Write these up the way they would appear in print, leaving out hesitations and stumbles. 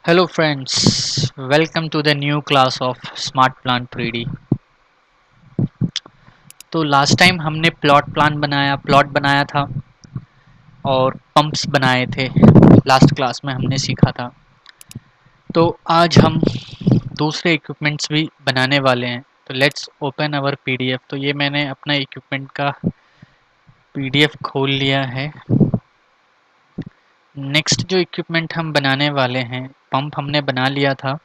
Hello friends, welcome to the new class of Smart Plan 3D। तो last time हमने plot बनाया था और पंप्स बनाए थे। लास्ट क्लास में हमने सीखा था। तो आज हम दूसरे इक्विपमेंट्स भी बनाने वाले हैं। तो लेट्स ओपन अवर पीडीएफ। तो ये मैंने अपना इक्विपमेंट का पीडीएफ खोल लिया है। नेक्स्ट जो इक्विपमेंट हम बनाने वाले हैं, पंप हमने बना लिया था।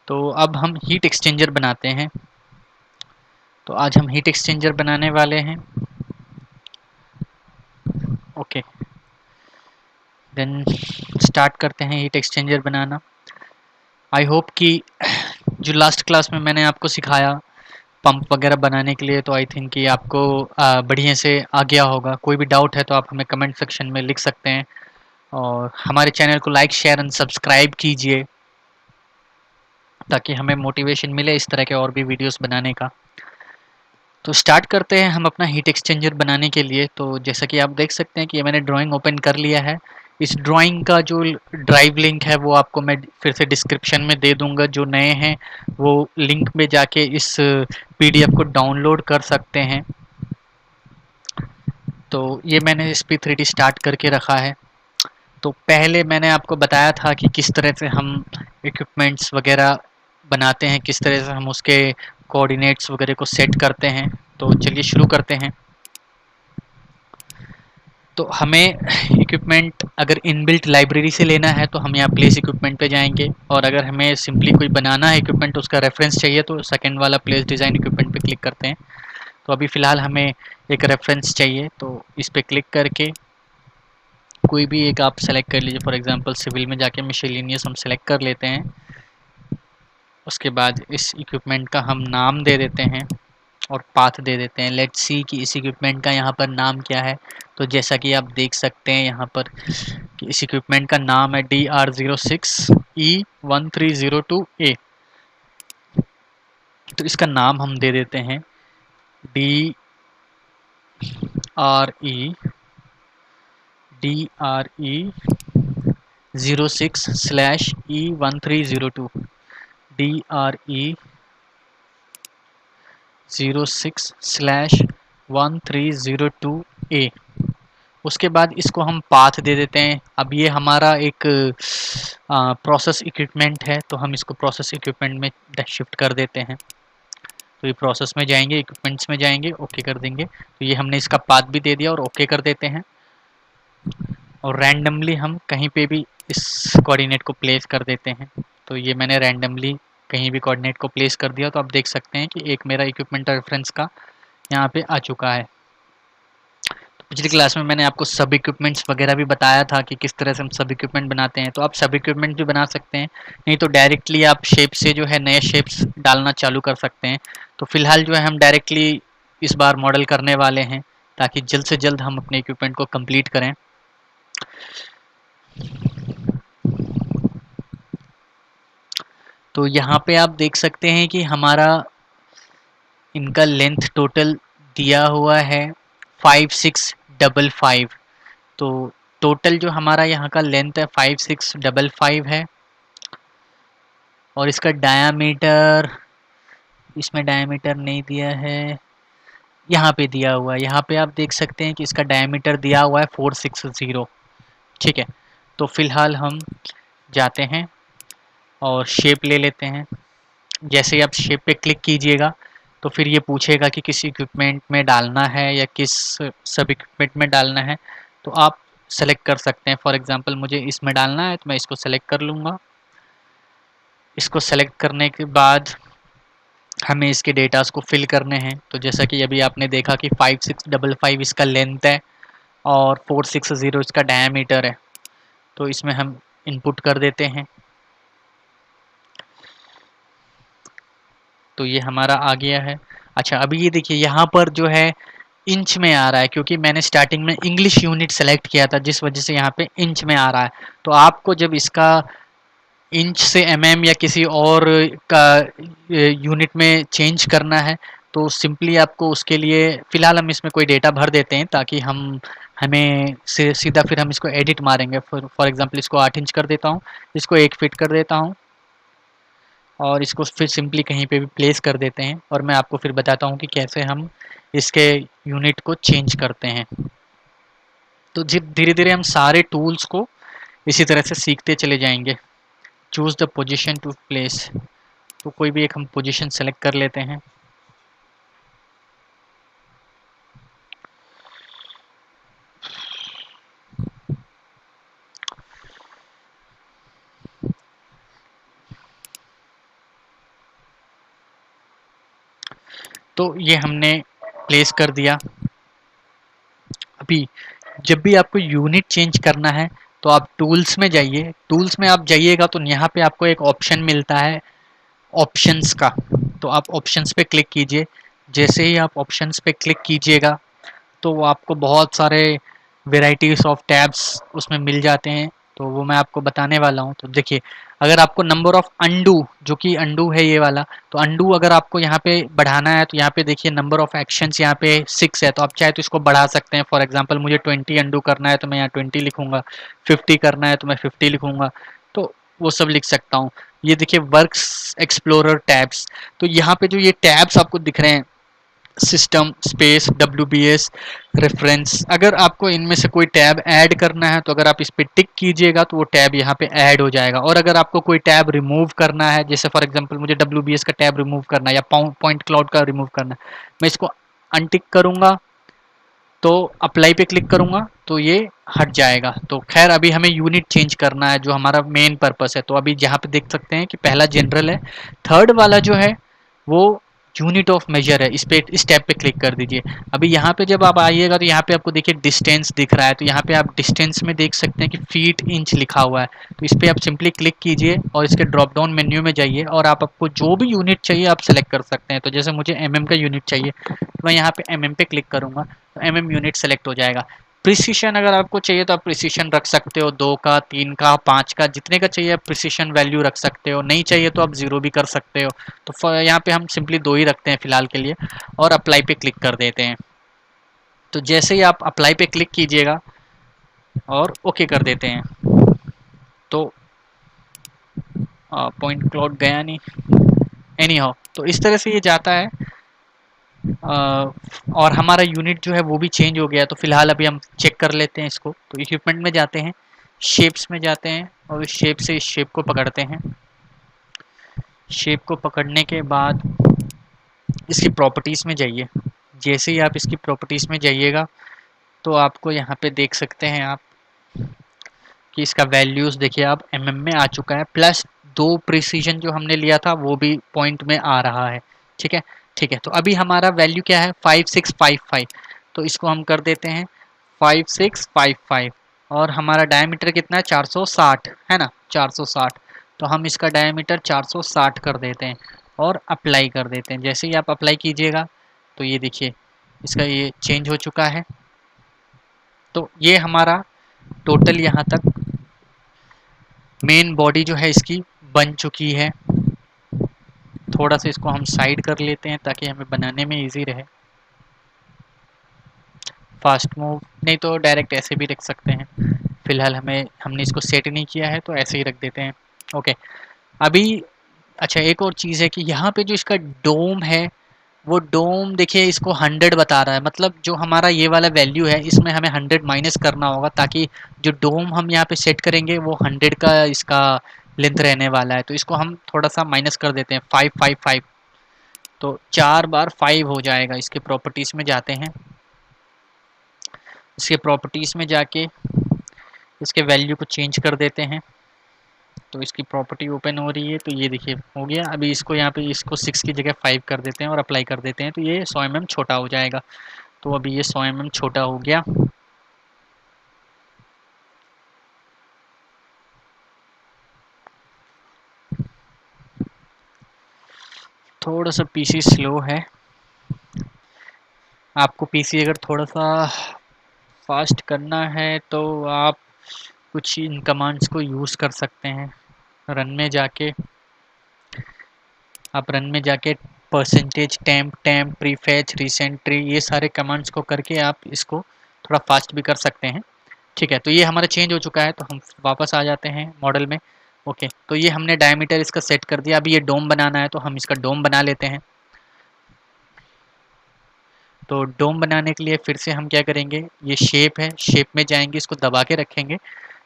तो अब हम हीट एक्सचेंजर बनाते हैं। तो आज हम हीट एक्सचेंजर बनाने वाले हैं। ओके, देन स्टार्ट करते हैं heat exchanger banana. I hope कि जो लास्ट क्लास में मैंने आपको सिखाया पंप वगैरह बनाने के लिए, तो आई थिंक कि आपको बढ़िया से आ गया होगा। कोई भी डाउट है तो आप हमें कमेंट सेक्शन में लिख सकते हैं और हमारे चैनल को लाइक शेयर एंड सब्सक्राइब कीजिए ताकि हमें मोटिवेशन मिले इस तरह के और भी वीडियोस बनाने का। तो स्टार्ट करते हैं हम अपना हीट एक्सचेंजर बनाने के लिए। तो जैसा कि आप देख सकते हैं कि मैंने ड्राइंग ओपन कर लिया है। इस ड्राइंग का जो ड्राइव लिंक है वो आपको मैं फिर से डिस्क्रिप्शन में दे दूंगा। जो नए हैं वो लिंक में जाके इस पीडीएफ को डाउनलोड कर सकते हैं। तो ये मैंने इस P3D स्टार्ट करके रखा है। तो पहले मैंने आपको बताया था कि किस तरह से हम इक्विपमेंट्स वगैरह बनाते हैं, किस तरह से हम उसके कोऑर्डिनेट्स वगैरह को सेट करते हैं। तो चलिए शुरू करते हैं। तो हमें इक्विपमेंट अगर इनबिल्ट लाइब्रेरी से लेना है तो हम यहाँ प्लेस इक्विपमेंट पे जाएंगे, और अगर हमें सिंपली कोई बनाना है इक्विपमेंट उसका रेफरेंस चाहिए तो सेकंड वाला प्लेस डिज़ाइन इक्विपमेंट पे क्लिक करते हैं। तो अभी फ़िलहाल हमें एक रेफरेंस चाहिए, तो इस पर क्लिक करके कोई भी एक आप सेलेक्ट कर लीजिए। फॉर एग्जांपल सिविल में जाके मिसेलेनियस हम सेलेक्ट कर लेते हैं। उसके बाद इस इक्विपमेंट का हम नाम दे देते हैं और पाथ दे देते हैं। लेट्स सी कि इस इक्विपमेंट का यहाँ पर नाम क्या है। तो जैसा कि आप देख सकते हैं यहाँ पर कि इस इक्विपमेंट का नाम है DR06E1302A। तो इसका नाम हम दे देते हैं DRE06/E1302। DRE06/1302A। उसके बाद इसको हम पाथ दे देते हैं। अब ये हमारा एक प्रोसेस इक्विपमेंट है, तो हम इसको प्रोसेस इक्विपमेंट में शिफ्ट कर देते हैं। तो ये प्रोसेस में जाएंगे, इक्विपमेंट्स में जाएंगे, ओके कर देंगे। तो ये हमने इसका पाथ भी दे दिया और ओके कर देते हैं। और रैंडमली हम कहीं पे भी इस कोऑर्डिनेट को प्लेस कर देते हैं। तो ये मैंने रैंडमली कहीं भी कोऑर्डिनेट को प्लेस कर दिया। तो आप देख सकते हैं कि एक मेरा इक्विपमेंट रेफरेंस का यहाँ पे आ चुका है। पिछली क्लास में मैंने आपको सब इक्विपमेंट्स वगैरह भी बताया था कि किस तरह से हम सब इक्विपमेंट बनाते हैं। तो आप सब इक्विपमेंट भी बना सकते हैं, नहीं तो डायरेक्टली आप शेप से जो है नए शेप्स डालना चालू कर सकते हैं। तो फिलहाल जो है हम डायरेक्टली इस बार मॉडल करने वाले हैं ताकि जल्द से जल्द हम अपने इक्विपमेंट को कंप्लीट करें। तो यहाँ पे आप देख सकते हैं कि हमारा इनका लेंथ टोटल दिया हुआ है 5655। तो टोटल जो हमारा यहाँ का लेंथ है 5655 है। और इसका डायामीटर, इसमें डायामीटर नहीं दिया है, यहाँ पे दिया हुआ है। यहाँ पे आप देख सकते हैं कि इसका डायामीटर दिया हुआ है 460। ठीक है, तो फिलहाल हम जाते हैं और शेप ले लेते हैं। जैसे ही आप शेप पे क्लिक कीजिएगा तो फिर ये पूछेगा कि किस इक्विपमेंट में डालना है या किस सब इक्विपमेंट में डालना है। तो आप सेलेक्ट कर सकते हैं। फॉर एग्जांपल मुझे इसमें डालना है तो मैं इसको सेलेक्ट कर लूँगा। इसको सेलेक्ट करने के बाद हमें इसके डेटास को फिल करने हैं। तो जैसा कि अभी आपने देखा कि 5655 इसका लेंथ है और 460 इसका डायामीटर है। तो इसमें हम इनपुट कर देते हैं। तो ये हमारा आ गया है। अच्छा, अभी ये देखिए यहाँ पर जो है इंच में आ रहा है, क्योंकि मैंने स्टार्टिंग में इंग्लिश यूनिट सेलेक्ट किया था जिस वजह से यहाँ पे इंच में आ रहा है। तो आपको जब इसका इंच से एमएम या किसी और का यूनिट में चेंज करना है तो सिंपली आपको उसके लिए फ़िलहाल हम इसमें कोई डेटा भर देते हैं ताकि हमें सीधा फिर हम इसको एडिट मारेंगे। फॉर एग्जांपल इसको 8 इंच कर देता हूँ, इसको 1 फीट कर देता हूँ और इसको फिर सिंपली कहीं पे भी प्लेस कर देते हैं और मैं आपको फिर बताता हूँ कि कैसे हम इसके यूनिट को चेंज करते हैं। तो धीरे धीरे हम सारे टूल्स को इसी तरह से सीखते चले जाएंगे। Choose the position to place, तो कोई भी एक हम पोजीशन सेलेक्ट कर लेते हैं। तो ये हमने प्लेस कर दिया। अभी जब भी आपको यूनिट चेंज करना है तो आप टूल्स में जाइए, टूल्स में आप जाइएगा तो यहाँ पे आपको एक ऑप्शन मिलता है ऑप्शंस का, तो आप ऑप्शंस पे क्लिक कीजिए। जैसे ही आप ऑप्शंस पे क्लिक कीजिएगा तो वो आपको बहुत सारे वेराइटीज़ ऑफ टैब्स उसमें मिल जाते हैं, तो वो मैं आपको बताने वाला हूँ। तो देखिए, अगर आपको नंबर ऑफ़ अंडू, जो कि अंडू है ये वाला, तो अंडू अगर आपको यहाँ पे बढ़ाना है तो यहाँ पे देखिए नंबर ऑफ़ एक्शंस यहाँ पे 6 है, तो आप चाहे तो इसको बढ़ा सकते हैं। फॉर एग्जांपल मुझे 20 अंडू करना है तो मैं यहाँ 20 लिखूँगा, 50 करना है तो मैं 50 लिखूँगा, तो वो सब लिख सकता हूँ। ये देखिए वर्क्स एक्सप्लोरर टैब्स, तो यहाँ पे जो ये टैब्स आपको दिख रहे हैं, सिस्टम स्पेस WBS रेफरेंस, अगर आपको इनमें से कोई टैब ऐड करना है तो अगर आप इस पर टिक कीजिएगा तो वो टैब यहाँ पे ऐड हो जाएगा। और अगर आपको कोई टैब रिमूव करना है, जैसे फॉर एग्जांपल मुझे WBS का टैब रिमूव करना है या पॉइंट क्लाउड का रिमूव करना है, मैं इसको अनटिक करूँगा तो अप्लाई पे क्लिक करूँगा तो ये हट जाएगा। तो खैर अभी हमें यूनिट चेंज करना है जो हमारा मेन पर्पस है। तो अभी यहाँ पे देख सकते हैं कि पहला जनरल है, थर्ड वाला जो है वो यूनिट ऑफ मेजर है, इस टैब पे क्लिक कर दीजिए। अभी यहाँ पे जब आप आइएगा तो यहाँ पे आपको देखिए डिस्टेंस दिख रहा है, तो यहाँ पे आप डिस्टेंस में देख सकते हैं कि फीट इंच लिखा हुआ है, तो इस पर आप सिंपली क्लिक कीजिए और इसके ड्रॉप डाउन मेन्यू में जाइए और आपको जो भी यूनिट चाहिए आप सेलेक्ट कर सकते हैं। तो जैसे मुझे का यूनिट चाहिए तो मैं यहाँ पे पे क्लिक करूँगा तो यूनिट सेलेक्ट हो जाएगा। प्रिसीशन अगर आपको चाहिए तो आप प्रिसीशन रख सकते हो, 2 का, 3 का, 5 का, जितने का चाहिए आप प्रिसीशन वैल्यू रख सकते हो। नहीं चाहिए तो आप 0 भी कर सकते हो। तो यहाँ पे हम सिंपली 2 ही रखते हैं फिलहाल के लिए और अप्लाई पे क्लिक कर देते हैं। तो जैसे ही आप अप्लाई पे क्लिक कीजिएगा और ओके कर देते हैं तो पॉइंट क्लाउड गया नहीं, एनी हाउ, तो इस तरह से ये जाता है। और हमारा यूनिट जो है वो भी चेंज हो गया। तो फिलहाल अभी हम चेक कर लेते हैं इसको। तो इक्विपमेंट में जाते हैं, शेप्स में जाते हैं और इस शेप से इस शेप को पकड़ते हैं। शेप को पकड़ने के बाद इसकी प्रॉपर्टीज़ में जाइए। जैसे ही आप इसकी प्रॉपर्टीज़ में जाइएगा तो आपको यहाँ पे देख सकते हैं आप कि इसका वैल्यूज़ देखिए आप में आ चुका है, प्लस 2 प्रिसीजन जो हमने लिया था वो भी पॉइंट में आ रहा है। ठीक है, ठीक है। तो अभी हमारा वैल्यू क्या है, 5655, तो इसको हम कर देते हैं 5655 और हमारा डायमीटर कितना है, 460 है ना, 460। तो हम इसका डायमीटर 460 कर देते हैं और अप्लाई कर देते हैं। जैसे ही आप अप्लाई कीजिएगा तो ये देखिए इसका ये चेंज हो चुका है। तो ये हमारा टोटल यहाँ तक मेन बॉडी जो है इसकी बन चुकी है। थोड़ा सा इसको हम साइड कर लेते हैं ताकि हमें बनाने में इजी रहे। फास्ट मूव नहीं तो डायरेक्ट ऐसे भी रख सकते हैं, फिलहाल हमने इसको सेट नहीं किया है तो ऐसे ही रख देते हैं। ओके, अभी अच्छा एक और चीज़ है कि यहाँ पे जो इसका डोम है वो डोम देखिए इसको 100 बता रहा है, मतलब जो हमारा ये वाला वैल्यू है इसमें हमें 100 माइनस करना होगा ताकि जो डोम हम यहाँ पे सेट करेंगे वो 100 का इसका लेंथ रहने वाला है। तो इसको हम थोड़ा सा माइनस कर देते हैं, 555, तो 4 बार 5 हो जाएगा। इसके प्रॉपर्टीज़ में जाते हैं, इसके प्रॉपर्टीज़ में जाके इसके वैल्यू को चेंज कर देते हैं। तो इसकी प्रॉपर्टी ओपन हो रही है तो ये देखिए हो गया। अभी इसको यहाँ पे इसको 6 की जगह 5 कर देते हैं और अप्लाई कर देते हैं तो ये 100 छोटा हो जाएगा। तो अभी ये 100 छोटा हो गया। थोड़ा सा पीसी स्लो है, आपको पीसी अगर थोड़ा सा फास्ट करना है तो आप कुछ इन कमांड्स को यूज़ कर सकते हैं। रन में जाके आप रन में जाके परसेंटेज टेम्प टेम्प प्रीफेच रिसेंट्री, ये सारे कमांड्स को करके आप इसको थोड़ा फास्ट भी कर सकते हैं। ठीक है, तो ये हमारा चेंज हो चुका है, तो हम वापस आ जाते हैं मॉडल में। ओके, तो ये हमने डायमीटर इसका सेट कर दिया। अभी ये डोम बनाना है, तो हम इसका डोम बना लेते हैं। तो डोम बनाने के लिए फिर से हम क्या करेंगे, ये शेप है, शेप में जाएंगे, इसको दबा के रखेंगे।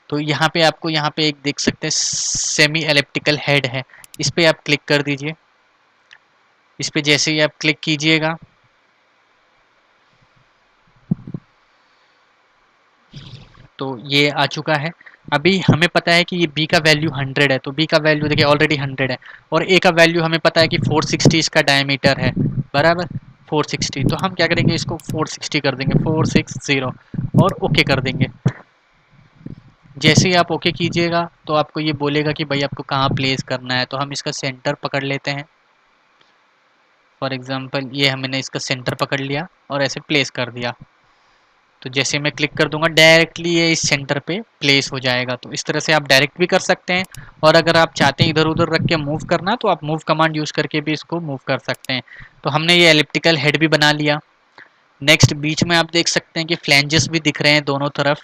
तो यहाँ पे आपको यहाँ पे एक देख सकते हैं सेमी एलिप्टिकल हेड है, इस पे आप क्लिक कर दीजिए। इस पे जैसे ही आप क्लिक कीजिएगा तो ये आ चुका है। अभी हमें पता है कि ये b का वैल्यू 100 है, तो b का वैल्यू देखिए ऑलरेडी 100 है, और a का वैल्यू हमें पता है कि 460 इसका डायमीटर है, बराबर 460। तो हम क्या करेंगे, इसको 460 कर देंगे, 460 और ओके कर देंगे। जैसे ही आप ओके कीजिएगा तो आपको ये बोलेगा कि भाई आपको कहाँ प्लेस करना है, तो हम इसका सेंटर पकड़ लेते हैं। फॉर एग्जांपल ये हमने इसका सेंटर पकड़ लिया और ऐसे प्लेस कर दिया। तो जैसे मैं क्लिक कर दूंगा डायरेक्टली ये इस सेंटर पे प्लेस हो जाएगा। तो इस तरह से आप डायरेक्ट भी कर सकते हैं, और अगर आप चाहते हैं इधर उधर रख के मूव करना तो आप मूव कमांड यूज़ करके भी इसको मूव कर सकते हैं। तो हमने ये एलिप्टिकल हेड भी बना लिया। नेक्स्ट बीच में आप देख सकते हैं कि फ्लैंजेस भी दिख रहे हैं दोनों तरफ,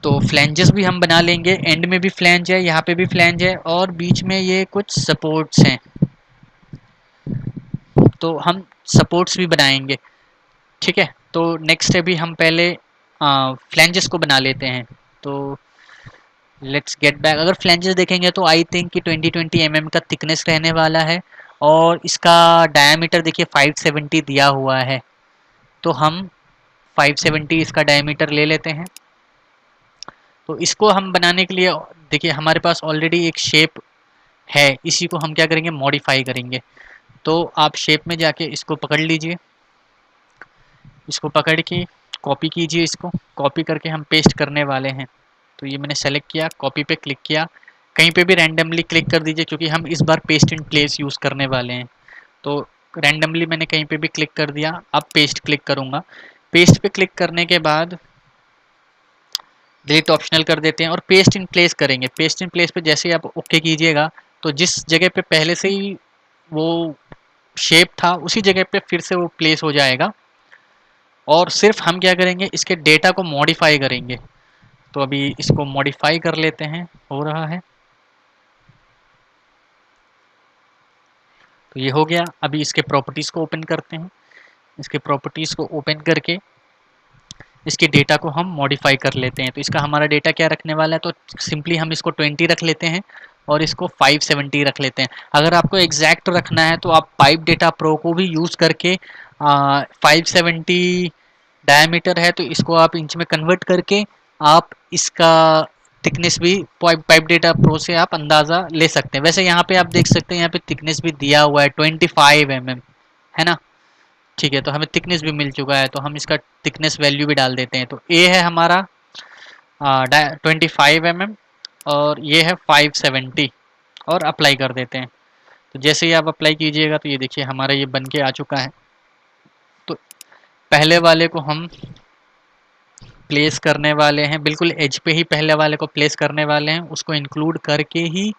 तो फ्लैंजेस भी हम बना लेंगे। एंड में भी फ्लैंज है, यहाँ पे भी फ्लैंज है, और बीच में ये कुछ सपोर्ट्स हैं, तो हम सपोर्ट्स भी बनाएंगे। ठीक है, तो नेक्स्ट अभी हम पहले फ्लैंजेस को बना लेते हैं। तो लेट्स गेट बैक। अगर फ्लैंजेस देखेंगे तो आई थिंक कि 20-20 mm का थिकनेस रहने वाला है, और इसका डायमीटर देखिए 570 दिया हुआ है, तो हम 570 इसका डायमीटर ले लेते हैं। तो इसको हम बनाने के लिए देखिए हमारे पास ऑलरेडी एक शेप है, इसी को हम क्या करेंगे, मॉडिफाई करेंगे। तो आप शेप में जाके इसको पकड़ लीजिए, इसको पकड़ के कॉपी कीजिए, इसको कॉपी करके हम पेस्ट करने वाले हैं। तो ये मैंने सेलेक्ट किया, कॉपी पे क्लिक किया, कहीं पे भी रैंडमली क्लिक कर दीजिए क्योंकि हम इस बार पेस्ट इन प्लेस यूज़ करने वाले हैं। तो रैंडमली मैंने कहीं पे भी क्लिक कर दिया, अब पेस्ट क्लिक करूँगा। पेस्ट पे क्लिक करने के बाद डिलीट ऑप्शनल कर देते हैं और पेस्ट इन प्लेस करेंगे। पेस्ट इन प्लेस पे जैसे ही आप ओके कीजिएगा तो जिस जगह पे पहले से ही वो शेप था उसी जगह पे फिर से वो प्लेस हो जाएगा, और सिर्फ हम क्या करेंगे, इसके डेटा को मॉडिफाई करेंगे। तो अभी इसको मॉडिफाई कर लेते हैं, हो रहा है, तो ये हो गया। अभी इसके प्रॉपर्टीज़ को ओपन करते हैं। इसके प्रॉपर्टीज़ को ओपन करके इसके डेटा को हम मॉडिफाई कर लेते हैं। तो इसका हमारा डेटा क्या रखने वाला है, तो सिंपली हम इसको 20 रख लेते हैं और इसको 570 रख लेते हैं। अगर आपको एग्जैक्ट रखना है तो आप पाइप डेटा प्रो को भी यूज़ करके 570 डायमीटर है तो इसको आप इंच में कन्वर्ट करके आप इसका थिकनेस भी पाइप डेटा प्रो से आप अंदाज़ा ले सकते हैं। वैसे यहाँ पे आप देख सकते हैं, यहाँ पे थिकनेस भी दिया हुआ है 25 mm, है ना। ठीक है, तो हमें थिकनेस भी मिल चुका है, तो हम इसका थिकनेस वैल्यू भी डाल देते हैं। तो ए है हमारा 25 mm और ये है 570, और अप्लाई कर देते हैं। तो जैसे ही आप अप्लाई कीजिएगा तो ये देखिए हमारा ये बन के आ चुका है। तो पहले वाले को हम प्लेस करने वाले हैं, बिल्कुल एज पे ही पहले वाले को प्लेस करने वाले हैं, उसको इंक्लूड करके ही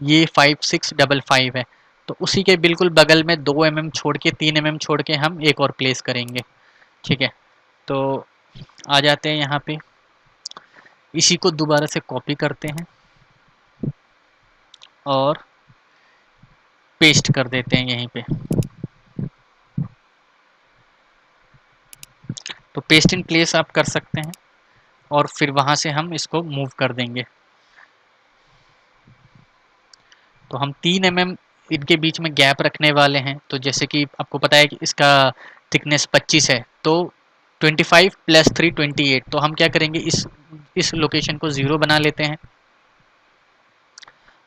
ये 5655 है। तो उसी के बिल्कुल बगल में 2 mm छोड़ के 3 mm छोड़ के हम एक और प्लेस करेंगे। ठीक है, तो आ जाते हैं यहाँ पे, इसी को दोबारा से कॉपी करते हैं और पेस्ट कर देते हैं यहीं पे। तो पेस्ट इन प्लेस आप कर सकते हैं और फिर वहाँ से हम इसको मूव कर देंगे। तो हम 3 mm इनके बीच में गैप रखने वाले हैं। तो जैसे कि आपको पता है कि इसका थिकनेस 25 है, तो 25 + 3 28, तो हम क्या करेंगे, इस लोकेशन को 0 बना लेते हैं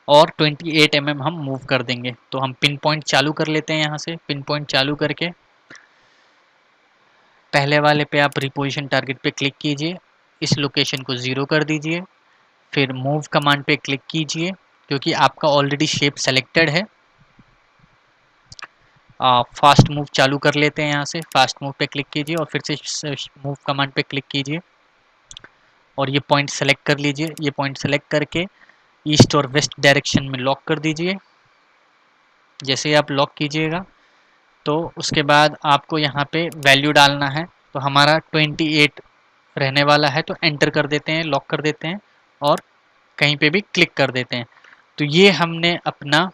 और 28 mm हम मूव कर देंगे। तो हम पिन पॉइंट चालू कर लेते हैं, यहाँ से पिन पॉइंट चालू करके पहले वाले पे आप रिपोजिशन टारगेट पे क्लिक कीजिए, इस लोकेशन को 0 कर दीजिए, फिर मूव कमांड पे क्लिक कीजिए क्योंकि आपका ऑलरेडी शेप सेलेक्टेड है। फास्ट मूव चालू कर लेते हैं, यहाँ से फास्ट मूव पे क्लिक कीजिए और फिर से मूव कमांड पे क्लिक कीजिए और ये पॉइंट सेलेक्ट कर लीजिए। ये पॉइंट सेलेक्ट करके ईस्ट और वेस्ट डायरेक्शन में लॉक कर दीजिए जैसे ही आप लॉक कीजिएगा तो उसके बाद आपको यहाँ पे वैल्यू डालना है। तो हमारा 28 रहने वाला है, तो एंटर कर देते हैं, लॉक कर देते हैं और कहीं पे भी क्लिक कर देते हैं। तो ये हमने अपना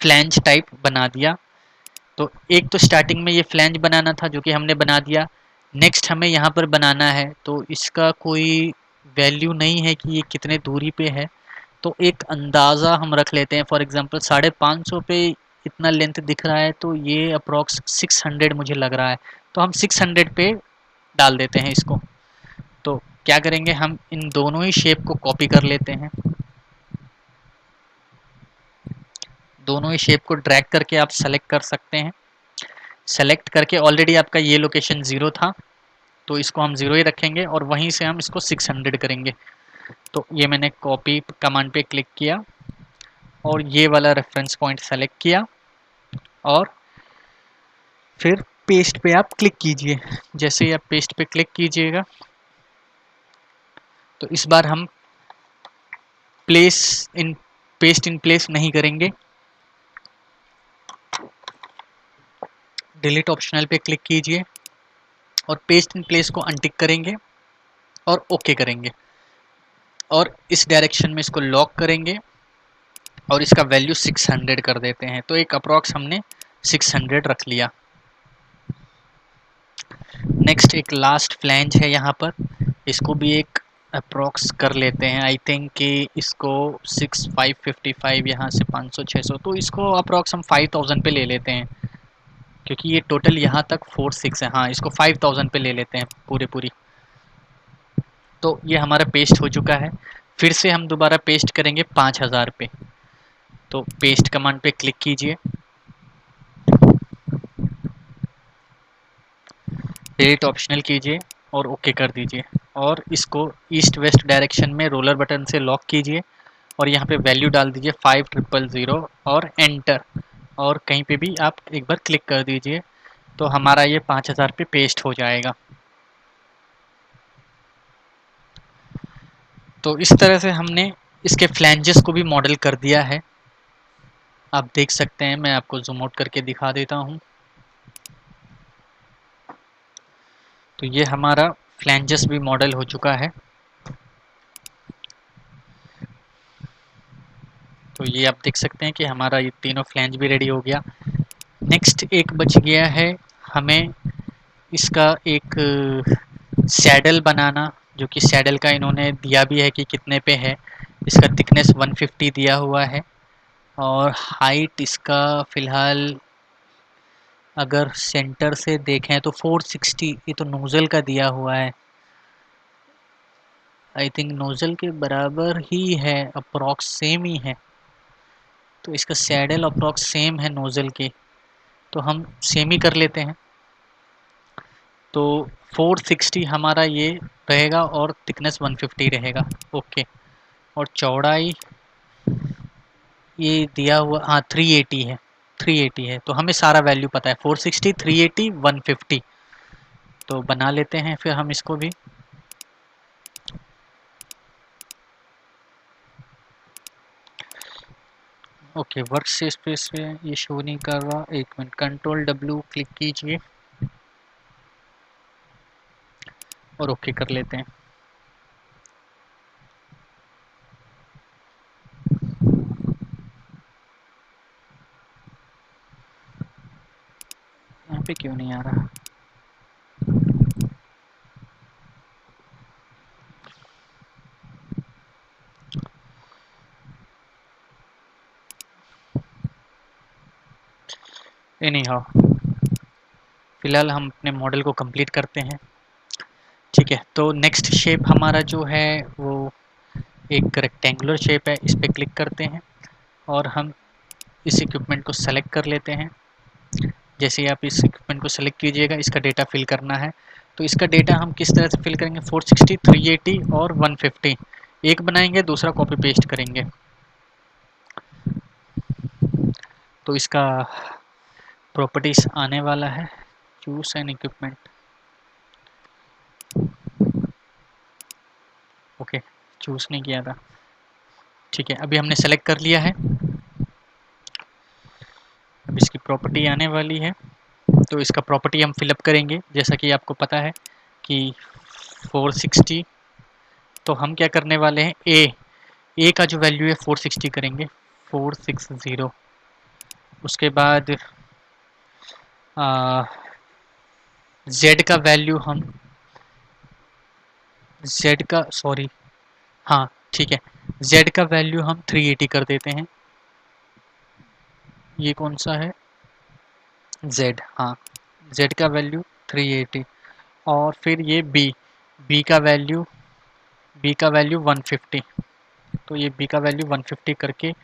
फ्लैंज टाइप बना दिया। तो एक तो स्टार्टिंग में ये फ्लैंज बनाना था जो कि हमने बना दिया। नेक्स्ट हमें यहाँ पर बनाना है, तो इसका कोई वैल्यू नहीं है कि ये कितने दूरी पे है, तो एक अंदाज़ा हम रख लेते हैं। फॉर एग्जांपल 550 पे इतना लेंथ दिख रहा है, तो ये अप्रॉक्स 600 मुझे लग रहा है, तो हम 600 पे डाल देते हैं इसको। तो क्या करेंगे, हम इन दोनों ही शेप को कॉपी कर लेते हैं। दोनों ही शेप को ड्रैग करके आप सेलेक्ट कर सकते हैं। सेलेक्ट करके ऑलरेडी आपका ये लोकेशन 0 था, तो इसको हम 0 ही रखेंगे और वहीं से हम इसको 600 करेंगे। तो ये मैंने कॉपी कमांड पे क्लिक किया और ये वाला रेफरेंस पॉइंट सेलेक्ट किया और फिर पेस्ट पे आप क्लिक कीजिए। जैसे ही आप पेस्ट पे क्लिक कीजिएगा तो इस बार हम place in paste in place नहीं करेंगे, डिलीट ऑप्शनल पे क्लिक कीजिए और पेस्ट इन प्लेस को अनटिक करेंगे और ओके करेंगे और इस डायरेक्शन में इसको लॉक करेंगे और इसका वैल्यू 600 कर देते हैं। तो एक अप्रॉक्स हमने 600 रख लिया। नेक्स्ट एक लास्ट फ्लैंज है यहाँ पर, इसको भी एक अप्रॉक्स कर लेते हैं। आई थिंक कि इसको 6555 यहाँ से 500 600, तो इसको अप्रॉक्स हम 5000 पे ले लेते हैं क्योंकि ये टोटल यहाँ तक 46 है। हाँ, इसको 5000 पे ले लेते हैं पूरे पूरी। तो ये हमारा पेस्ट हो चुका है। फिर से हम दोबारा पेस्ट करेंगे 5000 पे। तो पेस्ट कमांड पे क्लिक कीजिए, डिलीट ऑप्शनल कीजिए और ओके कर दीजिए और इसको ईस्ट वेस्ट डायरेक्शन में रोलर बटन से लॉक कीजिए और यहाँ पे वैल्यू डाल दीजिए 5000 और एंटर, और कहीं पे भी आप एक बार क्लिक कर दीजिए तो हमारा ये 5000 पे पेस्ट हो जाएगा। तो इस तरह से हमने इसके फ्लैंजेस को भी मॉडल कर दिया है। आप देख सकते हैं, मैं आपको जूम आउट करके दिखा देता हूँ। तो ये हमारा फ्लैंजेस भी मॉडल हो चुका है। तो ये आप देख सकते हैं कि हमारा ये तीनों फ्लैंज भी रेडी हो गया। नेक्स्ट एक बच गया है हमें इसका एक सैडल बनाना, जो कि सैडल का इन्होंने दिया भी है कि कितने पे है। इसका थिकनेस 150 दिया हुआ है और हाइट इसका फ़िलहाल अगर सेंटर से देखें तो 460, ये तो नोज़ल का दिया हुआ है। आई थिंक नोज़ल के बराबर ही है, अप्रॉक्स सेम ही है। तो इसका सैडल अप्रॉक्स सेम है नोज़ल के, तो हम सेम ही कर लेते हैं। तो 460 हमारा ये रहेगा और थिकनेस 150 रहेगा। ओके, और चौड़ाई ये दिया हुआ, हाँ 380 है, 380 है। तो हमें सारा वैल्यू पता है, 460 380 150। तो बना लेते हैं फिर हम इसको भी। ओके, वर्क स्पेस पे ये शो नहीं कर रहा, एक मिनट, कंट्रोल W क्लिक कीजिए और ओके कर लेते हैं। यहाँ पे क्यों नहीं आ रहा? एनी हाउ, फिलहाल हम अपने मॉडल को कंप्लीट करते हैं। ठीक है, तो नेक्स्ट शेप हमारा जो है वो एक रेक्टेंगुलर शेप है। इस पर क्लिक करते हैं और हम इस इक्विपमेंट को सेलेक्ट कर लेते हैं। जैसे ही आप इस इक्विपमेंट को सेलेक्ट कीजिएगा, इसका डेटा फिल करना है। तो इसका डेटा हम किस तरह से फिल करेंगे, 460 380 और 150 एक बनाएंगे, दूसरा कॉपी पेस्ट करेंगे। तो इसका प्रॉपर्टीज आने वाला है, choose an equipment. Okay, choose नहीं किया था। ठीक है, अभी हमने सेलेक्ट कर लिया है। अब इसकी प्रॉपर्टी आने वाली है, तो इसका प्रॉपर्टी हम फिलअप करेंगे। जैसा कि आपको पता है कि 460, तो हम क्या करने वाले हैं, ए का जो वैल्यू है 460 करेंगे, 460। उसके बाद जेड का वैल्यू हम जेड का सॉरी हाँ ठीक है, जेड का वैल्यू हम 380 कर देते हैं। ये कौन सा है, जेड, हाँ, जेड का वैल्यू 380। और फिर ये बी का वैल्यू बी का वैल्यू 150। तो ये बी का वैल्यू 150 करके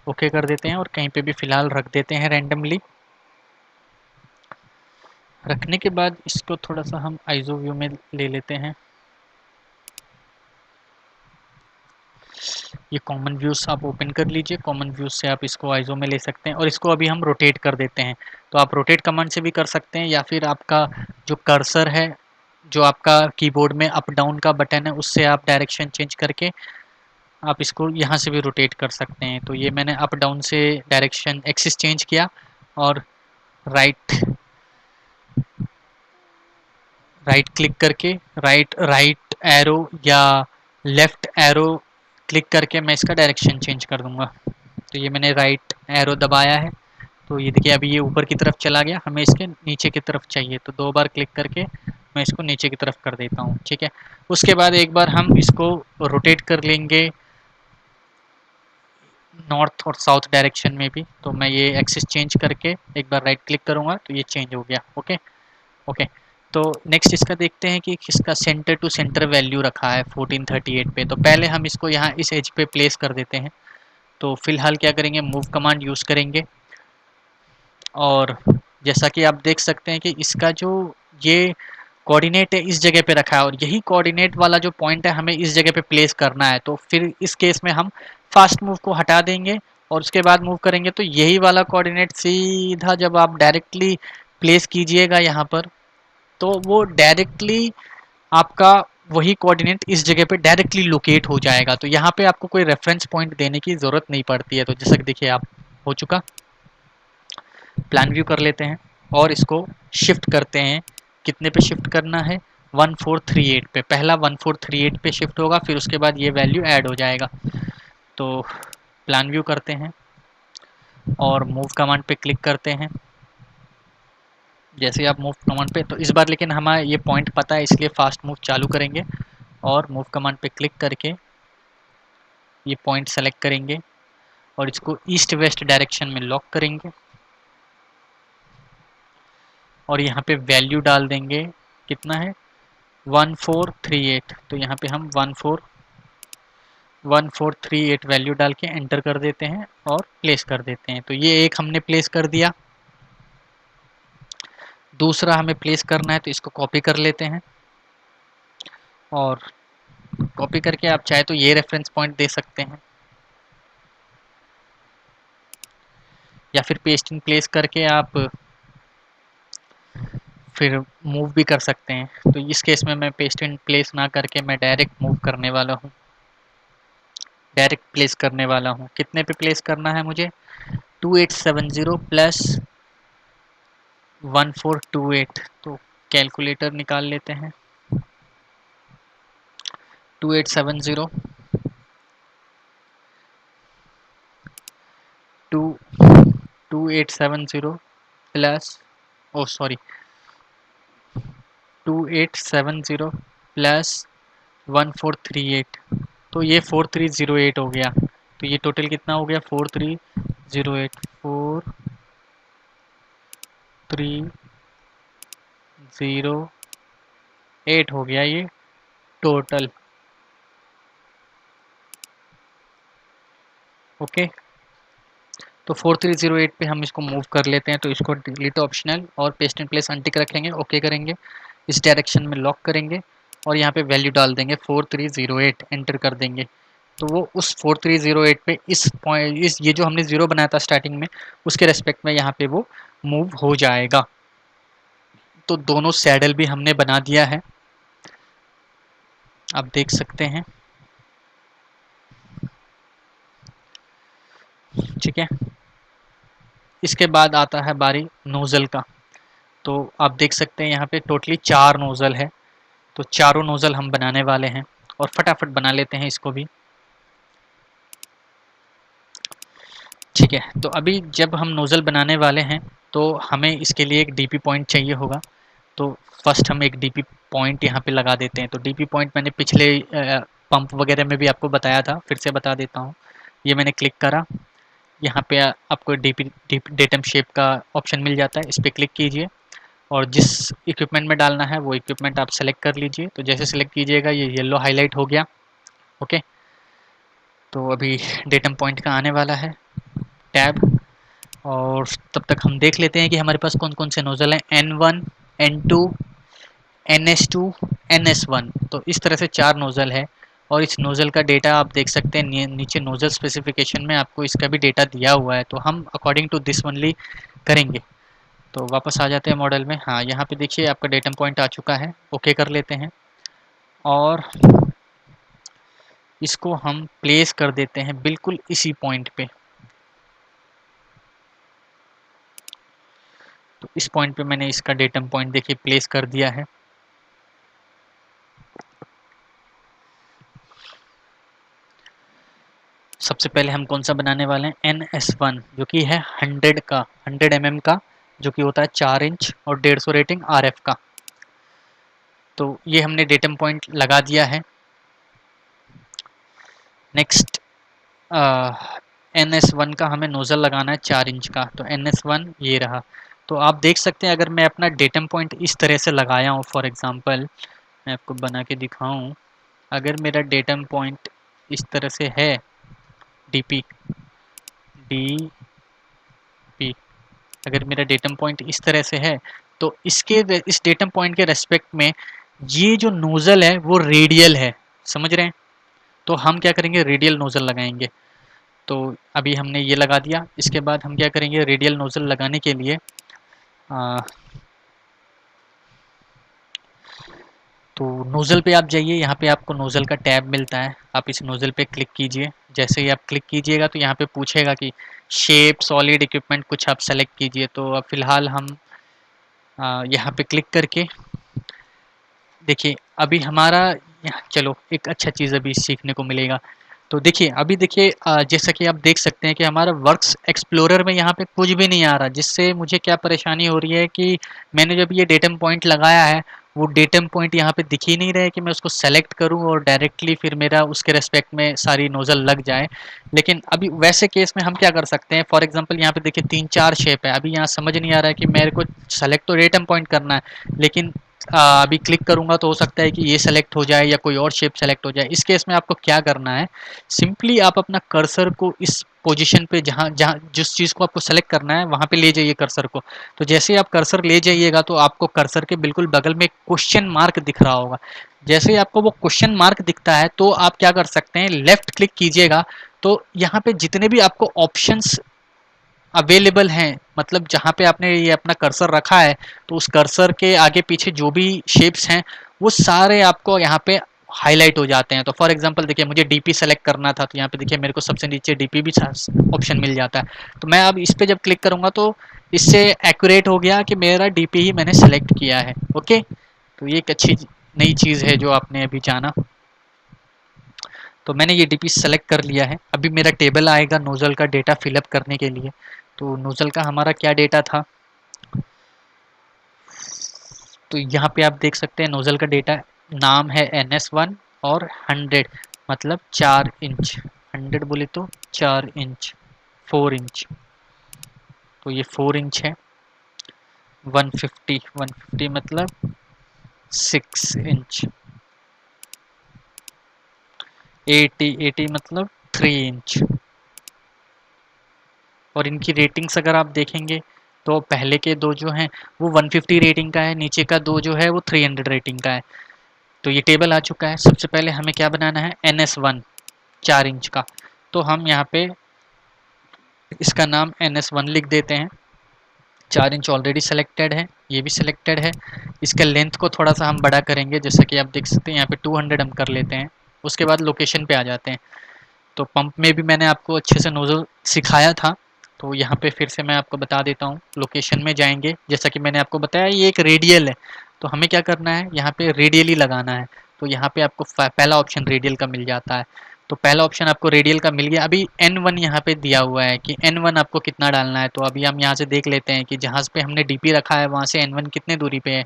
ओके कर देते हैं और कहीं पे भी फ़िलहाल रख देते हैं रैंडमली। रखने के बाद इसको थोड़ा सा हम आइसो व्यू में ले लेते हैं। ये कॉमन व्यूज़ आप ओपन कर लीजिए, कॉमन व्यूज़ से आप इसको आइसो में ले सकते हैं और इसको अभी हम रोटेट कर देते हैं। तो आप रोटेट कमांड से भी कर सकते हैं, या फिर आपका जो कर्सर है, जो आपका कीबोर्ड में अप डाउन का बटन है, उससे आप डायरेक्शन चेंज करके आप इसको यहाँ से भी रोटेट कर सकते हैं। तो ये मैंने अप डाउन से डायरेक्शन एक्सिस चेंज किया और राइट राइट क्लिक करके राइट एरो या लेफ़्ट एरो क्लिक करके मैं इसका डायरेक्शन चेंज कर दूंगा। तो ये मैंने राइट एरो दबाया है, तो ये देखिए अभी ये ऊपर की तरफ चला गया, हमें इसके नीचे की तरफ चाहिए, तो 2 बार क्लिक करके मैं इसको नीचे की तरफ कर देता हूँ, ठीक है। उसके बाद एक बार हम इसको रोटेट कर लेंगे नॉर्थ और साउथ डायरेक्शन में भी। तो मैं ये एक्सिस चेंज करके एक बार राइट क्लिक करूँगा तो ये चेंज हो गया। ओके ओके, तो नेक्स्ट इसका देखते हैं कि किसका सेंटर टू सेंटर वैल्यू रखा है 1438 पे। तो पहले हम इसको यहाँ इस एज पे प्लेस कर देते हैं। तो फिलहाल क्या करेंगे, मूव कमांड यूज़ करेंगे और जैसा कि आप देख सकते हैं कि इसका जो ये कोऑर्डिनेट है इस जगह पे रखा है और यही कोऑर्डिनेट वाला जो पॉइंट है हमें इस जगह पे प्लेस करना है। तो फिर इस केस में हम फास्ट मूव को हटा देंगे और उसके बाद मूव करेंगे, तो यही वाला कोऑर्डिनेट सीधा जब आप डायरेक्टली प्लेस कीजिएगा यहाँ पर, तो वो डायरेक्टली आपका वही कोऑर्डिनेट इस जगह पे डायरेक्टली लोकेट हो जाएगा। तो यहाँ पे आपको कोई रेफरेंस पॉइंट देने की ज़रूरत नहीं पड़ती है। तो जैसा कि देखिए आप हो चुका, प्लान व्यू कर लेते हैं और इसको शिफ्ट करते हैं। कितने पे शिफ्ट करना है, 1438 पे, पहला 1438 पे शिफ्ट होगा, फिर उसके बाद ये वैल्यू ऐड हो जाएगा। तो प्लान व्यू करते हैं और मूव कमांड पे क्लिक करते हैं। जैसे आप मूव कमांड पे, तो इस बार लेकिन हमें ये पॉइंट पता है इसलिए फास्ट मूव चालू करेंगे और मूव कमांड पे क्लिक करके ये पॉइंट सेलेक्ट करेंगे और इसको ईस्ट वेस्ट डायरेक्शन में लॉक करेंगे और यहाँ पे वैल्यू डाल देंगे, कितना है 1438। तो यहाँ पे हम 1438 वैल्यू डाल के एंटर कर देते हैं और प्लेस कर देते हैं। तो ये एक हमने प्लेस कर दिया। दूसरा हमें प्लेस करना है, तो इसको कॉपी कर लेते हैं और कॉपी करके आप चाहे तो ये रेफरेंस पॉइंट दे सकते हैं या फिर पेस्ट इन प्लेस करके आप फिर मूव भी कर सकते हैं। तो इस केस में मैं पेस्ट इन प्लेस ना करके मैं डायरेक्ट मूव करने वाला हूँ, डायरेक्ट प्लेस करने वाला हूँ। कितने पे प्लेस करना है मुझे, 2870 प्लस 1428। तो कैलकुलेटर निकाल लेते हैं, 2870 to 2870 plus, oh sorry, 2870 plus 1438, तो ये 4308 हो गया। तो ये टोटल कितना हो गया, 4308, 4308 हो गया ये टोटल। ओके, तो 4308 पे हम इसको मूव कर लेते हैं। तो इसको डिलीट ऑप्शनल और पेस्ट इन प्लेस अनटिक रखेंगे, ओके करेंगे, इस डायरेक्शन में लॉक करेंगे और यहाँ पे वैल्यू डाल देंगे 4308, एंटर कर देंगे। तो वो उस 4308 पे इस पॉइंट, इस ये जो हमने ज़ीरो बनाया था स्टार्टिंग में, उसके रेस्पेक्ट में यहाँ पे वो मूव हो जाएगा। तो दोनों सैडल भी हमने बना दिया है, आप देख सकते हैं, ठीक है। इसके बाद आता है बारी नोज़ल का। तो आप देख सकते हैं यहाँ पे टोटली 4 नोज़ल है, तो चारों नोज़ल हम बनाने वाले हैं और फटाफट बना लेते हैं इसको भी। ठीक है, तो अभी जब हम नोज़ल बनाने वाले हैं तो हमें इसके लिए एक डीपी पॉइंट चाहिए होगा। तो फर्स्ट हम एक डीपी पॉइंट यहाँ पे लगा देते हैं। तो डीपी पॉइंट मैंने पिछले पंप वगैरह में भी आपको बताया था, फिर से बता देता हूँ। ये मैंने क्लिक करा, यहाँ पे आपको डीपी डेटम शेप का ऑप्शन मिल जाता है, इस पर क्लिक कीजिए और जिस इक्विपमेंट में डालना है वो इक्विपमेंट आप सेलेक्ट कर लीजिए। तो जैसे सेलेक्ट कीजिएगा ये येलो हाईलाइट हो गया। ओके, तो अभी डेटम पॉइंट का आने वाला है टैब, और तब तक हम देख लेते हैं कि हमारे पास कौन कौन से नोज़ल हैं। N1, N2, NS2, NS1। तो इस तरह से 4 नोज़ल है और इस नोज़ल का डेटा आप देख सकते हैं नीचे नोज़ल स्पेसिफिकेशन में आपको इसका भी डेटा दिया हुआ है। तो हम अकॉर्डिंग टू दिस ओनली करेंगे। तो वापस आ जाते हैं मॉडल में। हाँ, यहाँ पे देखिए आपका डेटम पॉइंट आ चुका है। ओके कर लेते हैं और इसको हम प्लेस कर देते हैं बिल्कुल इसी पॉइंट पे। तो इस पॉइंट पे मैंने इसका डेटम पॉइंट देखिए प्लेस कर दिया है। सबसे पहले हम कौन सा बनाने वाले हैं, NS1 जो कि है 100 का, 100 mm का, जो कि होता है 4 इंच और 150 रेटिंग RF का। तो ये हमने डेटम पॉइंट लगा दिया है। नेक्स्ट NS1 का हमें नोज़ल लगाना है 4 इंच का। तो NS1 ये रहा। तो आप देख सकते हैं अगर मैं अपना डेटम पॉइंट इस तरह से लगाया हूँ, फॉर एग्जांपल मैं आपको बना के दिखाऊं, अगर मेरा डेटम पॉइंट इस तरह से है, डीपी डीपी, अगर मेरा डेटम पॉइंट इस तरह से है तो इस डेटम पॉइंट के रेस्पेक्ट में ये जो नोज़ल है वो रेडियल है, समझ रहे हैं। तो हम क्या करेंगे, रेडियल नोज़ल लगाएंगे। तो अभी हमने ये लगा दिया। इसके बाद हम क्या करेंगे, रेडियल नोज़ल लगाने के लिए तो नोज़ल पे आप जाइए, यहाँ पे आपको नोज़ल का टैब मिलता है, आप इस नोज़ल पे क्लिक कीजिए। जैसे ही आप क्लिक कीजिएगा तो यहाँ पे पूछेगा कि शेप, सॉलिड, इक्विपमेंट कुछ आप सेलेक्ट कीजिए। तो अब फ़िलहाल हम यहाँ पे क्लिक करके देखिए अभी हमारा चलो एक अच्छा चीज़ अभी सीखने को मिलेगा। तो देखिए अभी देखिए जैसा कि आप देख सकते हैं कि हमारा वर्क्स एक्सप्लोरर में यहाँ पे कुछ भी नहीं आ रहा, जिससे मुझे क्या परेशानी हो रही है कि मैंने जब ये डेटम पॉइंट लगाया है वो डेटम पॉइंट यहाँ पे दिख ही नहीं रहा है कि मैं उसको सेलेक्ट करूँ और डायरेक्टली फिर मेरा उसके रेस्पेक्ट में सारी नोज़ल लग जाए। लेकिन अभी वैसे केस में हम क्या कर सकते हैं, फॉर एग्जांपल यहाँ पे देखिए 3-4 शेप है। अभी यहाँ समझ नहीं आ रहा है कि मेरे को सेलेक्ट तो डेटम पॉइंट करना है, लेकिन अभी क्लिक करूंगा तो हो सकता है कि ये सेलेक्ट हो जाए या कोई और शेप सेलेक्ट हो जाए। इस केस में आपको क्या करना है, सिंपली आप अपना कर्सर को इस पोजीशन पे जहाँ जहाँ जिस चीज़ को आपको सेलेक्ट करना है वहाँ पे ले जाइए कर्सर को। तो जैसे ही आप कर्सर ले जाइएगा तो आपको कर्सर के बिल्कुल बगल में क्वेश्चन मार्क दिख रहा होगा। जैसे ही आपको वो क्वेश्चन मार्क दिखता है तो आप क्या कर सकते हैं, लेफ्ट क्लिक कीजिएगा। तो यहाँ पे जितने भी आपको ऑप्शंस अवेलेबल हैं, मतलब जहाँ पे आपने ये अपना कर्सर रखा है तो उस कर्सर के आगे पीछे जो भी शेप्स हैं वो सारे आपको यहाँ पे हाईलाइट हो जाते हैं। तो फॉर एग्जांपल देखिए मुझे डीपी सेलेक्ट करना था, तो यहाँ पे देखिए मेरे को सबसे नीचे डीपी भी ऑप्शन मिल जाता है। तो मैं अब इस पे जब क्लिक करूँगा तो इससे एक्यूरेट हो गया कि मेरा डीपी ही मैंने सेलेक्ट किया है। ओके, तो ये एक अच्छी नई चीज़ है जो आपने अभी जाना। तो मैंने ये डीपी सेलेक्ट कर लिया है। अभी मेरा टेबल आएगा नोज़ल का डेटा फिलअप करने के लिए। तो नोज़ल का हमारा क्या डेटा था, तो यहाँ पे आप देख सकते हैं नोज़ल का डेटा नाम है NS1 और 100 मतलब 4 इंच, 100 बोले तो 4 इंच, 4 इंच। तो ये 4 इंच है। 150 मतलब 6 इंच। 80 मतलब 3 इंच। और इनकी रेटिंग्स अगर आप देखेंगे तो पहले के दो जो हैं वो 150 रेटिंग का है, नीचे का दो जो है वो 300 रेटिंग का है। तो ये टेबल आ चुका है। सबसे पहले हमें क्या बनाना है, NS1 4 इंच का। तो हम यहाँ पे इसका नाम NS1 लिख देते हैं। 4 इंच ऑलरेडी सेलेक्टेड है, ये भी सिलेक्टेड है। इसका लेंथ को थोड़ा सा हम बड़ा करेंगे, जैसा कि आप देख सकते हैं यहाँ पे 200 हम कर लेते हैं। उसके बाद लोकेशन पे आ जाते हैं। तो पंप में भी मैंने आपको अच्छे से नोज़ल सिखाया था, तो यहाँ पे फिर से मैं आपको बता देता हूँ, लोकेशन में जाएंगे, जैसा कि मैंने आपको बताया ये एक रेडियल है, तो हमें क्या करना है, यहाँ पे रेडियल ही लगाना है। तो यहाँ पे आपको पहला ऑप्शन रेडियल का मिल जाता है। तो पहला ऑप्शन आपको रेडियल का मिल गया। अभी N1 यहाँ पे दिया हुआ है कि N1 आपको कितना डालना है। तो अभी हम यहाँ से देख लेते हैं कि जहाँ पे हमने DP रखा है वहाँ से N1 कितने दूरी पे है।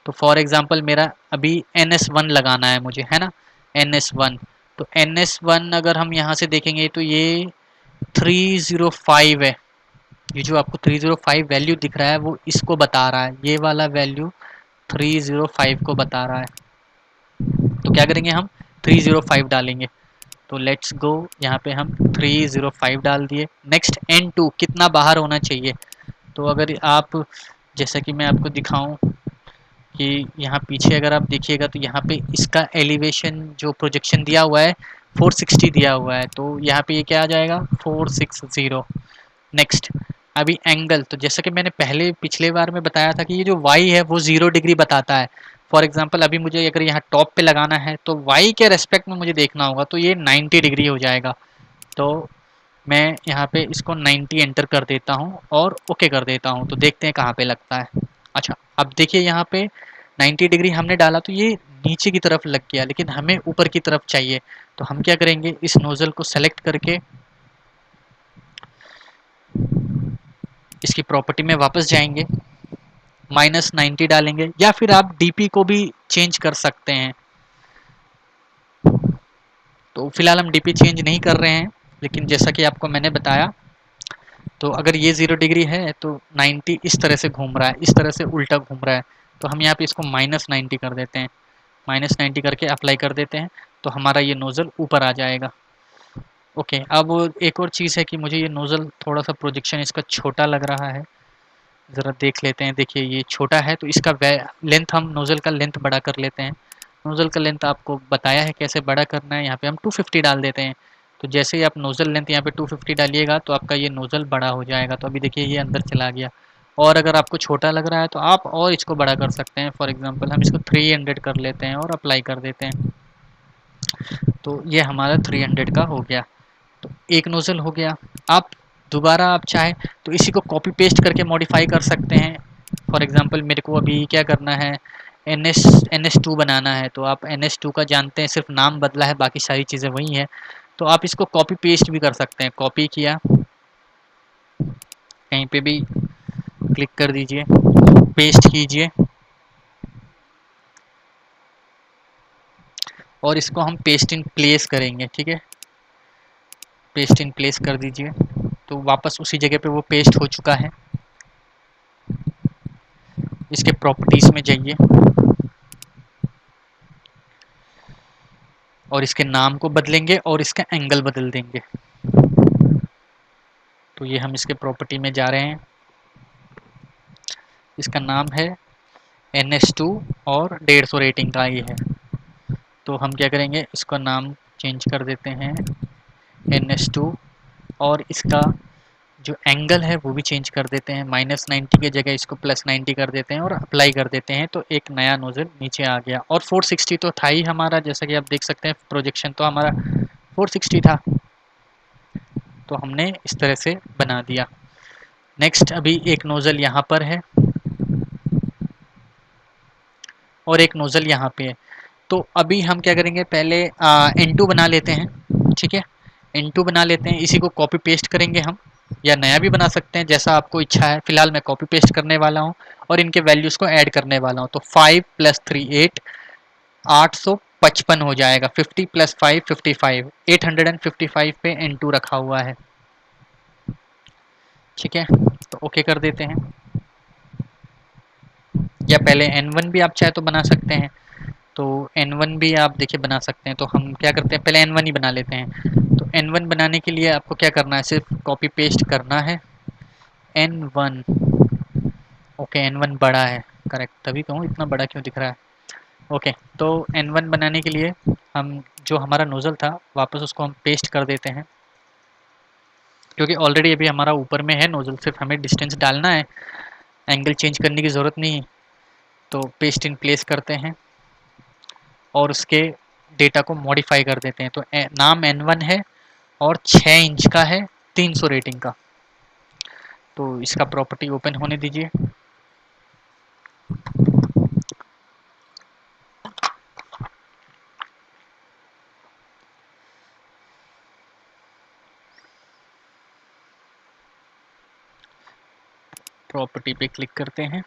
तो फॉर एग्जांपल मेरा अभी NS1 लगाना है मुझे, है ना, NS1। तो NS1 अगर हम यहाँ से देखेंगे तो ये 305 है। ये जो आपको 305 वैल्यू दिख रहा है वो इसको बता रहा है, ये वाला वैल्यू 305 को बता रहा है। तो क्या करेंगे, हम 305 डालेंगे। तो लेट्स गो, यहाँ पे हम 305 डाल दिए। नेक्स्ट N2 कितना बाहर होना चाहिए। तो अगर आप, जैसा कि मैं आपको दिखाऊं कि यहाँ पीछे अगर आप देखिएगा तो यहाँ पे इसका एलिवेशन जो प्रोजेक्शन दिया हुआ है 460 दिया हुआ है। तो यहाँ पे ये क्या आ जाएगा, 460। नेक्स्ट, अभी एंगल, तो जैसा कि मैंने पहले पिछले बार में बताया था कि ये जो y है वो 0 डिग्री बताता है। फॉर एग्जांपल अभी मुझे अगर यहाँ टॉप पे लगाना है तो y के रेस्पेक्ट में मुझे देखना होगा, तो ये 90 डिग्री हो जाएगा। तो मैं यहाँ पे इसको 90 एंटर कर देता हूँ और ओके कर देता हूँ, तो देखते हैं कहाँ पे लगता है। अच्छा, अब देखिए यहाँ पे 90 डिग्री हमने डाला तो ये नीचे की तरफ लग गया, लेकिन हमें ऊपर की तरफ चाहिए। तो हम क्या करेंगे, इस नोजल को सेलेक्ट करके इसकी प्रॉपर्टी में वापस जाएंगे, -90 डालेंगे, या फिर आप डीपी को भी चेंज कर सकते हैं। तो फिलहाल हम डीपी चेंज नहीं कर रहे हैं, लेकिन जैसा कि आपको मैंने बताया, तो अगर ये 0 डिग्री है तो 90 इस तरह से घूम रहा है, इस तरह से उल्टा घूम रहा है। तो हम यहाँ पे इसको -90 कर देते हैं, -90 करके अप्लाई कर देते हैं, तो हमारा ये नोज़ल ऊपर आ जाएगा। ओके, अब एक और चीज़ है कि मुझे ये नोज़ल थोड़ा सा प्रोजेक्शन इसका छोटा लग रहा है, ज़रा देख लेते हैं। देखिए ये छोटा है, तो इसका लेंथ, हम नोज़ल का लेंथ बड़ा कर लेते हैं। नोज़ल का लेंथ आपको बताया है कैसे बड़ा करना है, यहाँ पे हम 250 डाल देते हैं। तो जैसे ही आप नोज़ल लेंथ यहाँ पे 250 डालिएगा तो आपका ये नोज़ल बड़ा हो जाएगा। तो अभी देखिए ये अंदर चला गया। और अगर आपको छोटा लग रहा है तो आप और इसको बड़ा कर सकते हैं। फॉर एग्जांपल हम इसको 300 कर लेते हैं और अप्लाई कर देते हैं। तो ये हमारा 300 का हो गया। तो एक नोज़ल हो गया। आप दोबारा आप चाहें तो इसी को कॉपी पेस्ट करके मॉडिफाई कर सकते हैं। फॉर एग्जांपल मेरे को अभी क्या करना है, NS2 बनाना है। तो आप NS2 का जानते हैं, सिर्फ नाम बदला है, बाकी सारी चीज़ें वही हैं। तो आप इसको कॉपी पेस्ट भी कर सकते हैं। कॉपी किया, कहीं पे भी क्लिक कर दीजिए, पेस्ट कीजिए, और इसको हम पेस्ट इन प्लेस करेंगे। ठीक है, पेस्ट इन प्लेस कर दीजिए। तो वापस उसी जगह पे वो पेस्ट हो चुका है। इसके प्रॉपर्टीज़ में जाइए और इसके नाम को बदलेंगे और इसका एंगल बदल देंगे। तो ये हम इसके प्रॉपर्टी में जा रहे हैं, इसका नाम है NS2 और 150 रेटिंग का ये है। तो हम क्या करेंगे, इसका नाम चेंज कर देते हैं NS2, और इसका जो एंगल है वो भी चेंज कर देते हैं। -90 की जगह इसको +90 कर देते हैं और अप्लाई कर देते हैं। तो एक नया नोजल नीचे आ गया। और 460 तो था ही हमारा, जैसा कि आप देख सकते हैं प्रोजेक्शन तो हमारा 460 था, तो हमने इस तरह से बना दिया। नेक्स्ट, अभी एक नोज़ल यहाँ पर है और एक नोज़ल यहाँ पे है। तो अभी हम क्या करेंगे, पहले N2 बना लेते हैं। ठीक है, N2 बना लेते हैं, इसी को कॉपी पेस्ट करेंगे हम, या नया भी बना सकते हैं जैसा आपको इच्छा है। फिलहाल मैं कॉपी पेस्ट करने वाला हूँ और इनके वैल्यूज़ को ऐड करने वाला हूँ। तो 5 + 3 8, 855 हो जाएगा। 50 + 5 55, 855 पे N2 रखा हुआ है। ठीक है, तो ओके कर देते हैं। या पहले N1 भी आप चाहे तो बना सकते हैं। तो N1 भी आप देखिए बना सकते हैं। तो हम क्या करते हैं, पहले N1 ही बना लेते हैं। तो N1 बनाने के लिए आपको क्या करना है, सिर्फ कॉपी पेस्ट करना है N1। ओके, N1 बड़ा है, करेक्ट, तभी कहूँ इतना बड़ा क्यों दिख रहा है। ओके, तो N1 बनाने के लिए हम जो हमारा नोज़ल था वापस उसको हम पेस्ट कर देते हैं, क्योंकि ऑलरेडी अभी हमारा ऊपर में है नोज़ल, सिर्फ हमें डिस्टेंस डालना है, एंगल चेंज करने की ज़रूरत नहीं। तो पेस्ट इन प्लेस करते हैं और उसके डेटा को मॉडिफाई कर देते हैं। तो नाम N1 है और 6 इंच का है, 300 रेटिंग का। तो इसका प्रॉपर्टी ओपन होने दीजिए। प्रॉपर्टी पे क्लिक करते हैं,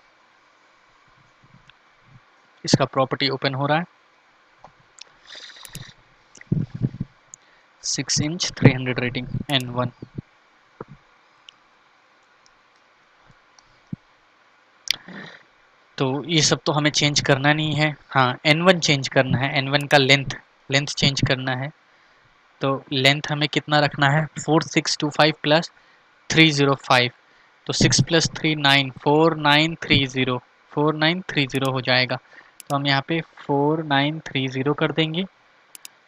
इसका प्रॉपर्टी ओपन हो रहा है। 6 इंच 300 रेटिंग N1। तो ये सब तो हमें चेंज करना नहीं है। हाँ, N1 चेंज करना है, N1 का लेंथ चेंज करना है। तो लेंथ हमें कितना रखना है, 4625 प्लस 305। तो 6 प्लस 3 9, 4930, 4930 हो जाएगा। तो हम यहाँ पे 4930 कर देंगे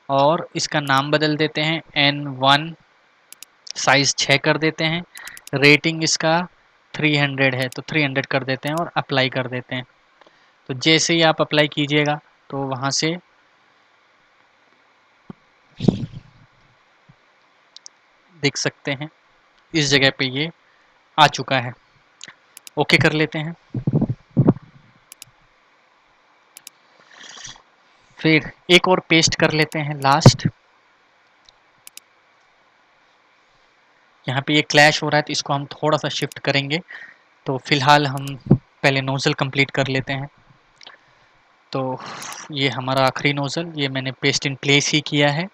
और इसका नाम बदल देते हैं N1, साइज़ 6 कर देते हैं, रेटिंग इसका 300 है तो 300 कर देते हैं और अप्लाई कर देते हैं। तो जैसे ही आप अप्लाई कीजिएगा तो वहाँ से देख सकते हैं इस जगह पे ये आ चुका है। ओके कर लेते हैं। फिर एक और पेस्ट कर लेते हैं लास्ट। यहाँ पे ये क्लैश हो रहा है तो इसको हम थोड़ा सा शिफ्ट करेंगे। तो फिलहाल हम पहले नोज़ल कंप्लीट कर लेते हैं। तो ये हमारा आखिरी नोज़ल, ये मैंने पेस्ट इन प्लेस ही किया है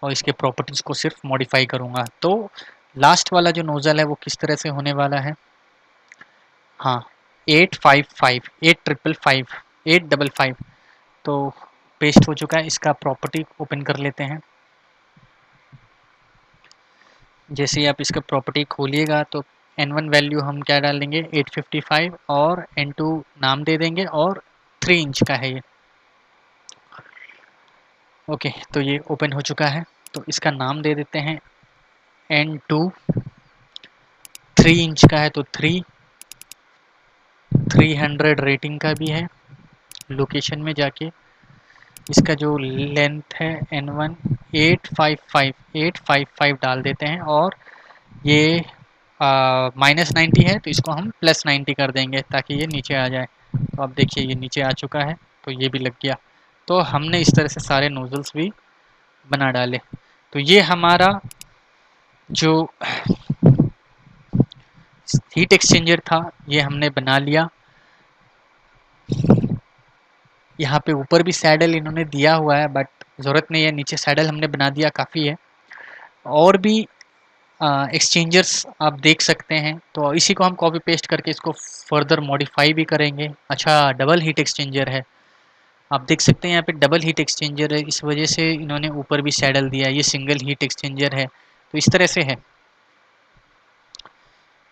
और इसके प्रॉपर्टीज़ को सिर्फ मॉडिफाई करूँगा। तो लास्ट वाला जो नोज़ल है वो किस तरह से होने वाला है, हाँ 855, 8555, 855। तो पेस्ट हो चुका है, इसका प्रॉपर्टी ओपन कर लेते हैं। जैसे ही आप इसका प्रॉपर्टी खोलिएगा तो N1 वैल्यू हम क्या डाल देंगे, 855 और N2 नाम दे देंगे और 3 इंच का है ये। ओके, तो ये ओपन हो चुका है। तो इसका नाम दे देते हैं N2। 3 इंच का है तो 300 रेटिंग का भी है। लोकेशन में जाके इसका जो लेंथ है N1 855 डाल देते हैं और ये -90 है तो इसको हम +90 कर देंगे ताकि ये नीचे आ जाए। तो अब देखिए ये नीचे आ चुका है तो ये भी लग गया। तो हमने इस तरह से सारे नोजल्स भी बना डाले। तो ये हमारा जो हीट एक्सचेंजर था ये हमने बना लिया। यहाँ पे ऊपर भी सैडल इन्होंने दिया हुआ है बट ज़रूरत नहीं है, नीचे सैडल हमने बना दिया काफ़ी है। और भी एक्सचेंजर्स आप देख सकते हैं तो इसी को हम कॉपी पेस्ट करके इसको फर्दर मॉडिफाई भी करेंगे। अच्छा, डबल हीट एक्सचेंजर है, आप देख सकते हैं यहाँ पे डबल हीट एक्सचेंजर है, इस वजह से इन्होंने ऊपर भी सैडल दिया है। ये सिंगल हीट एक्सचेंजर है तो इस तरह से है।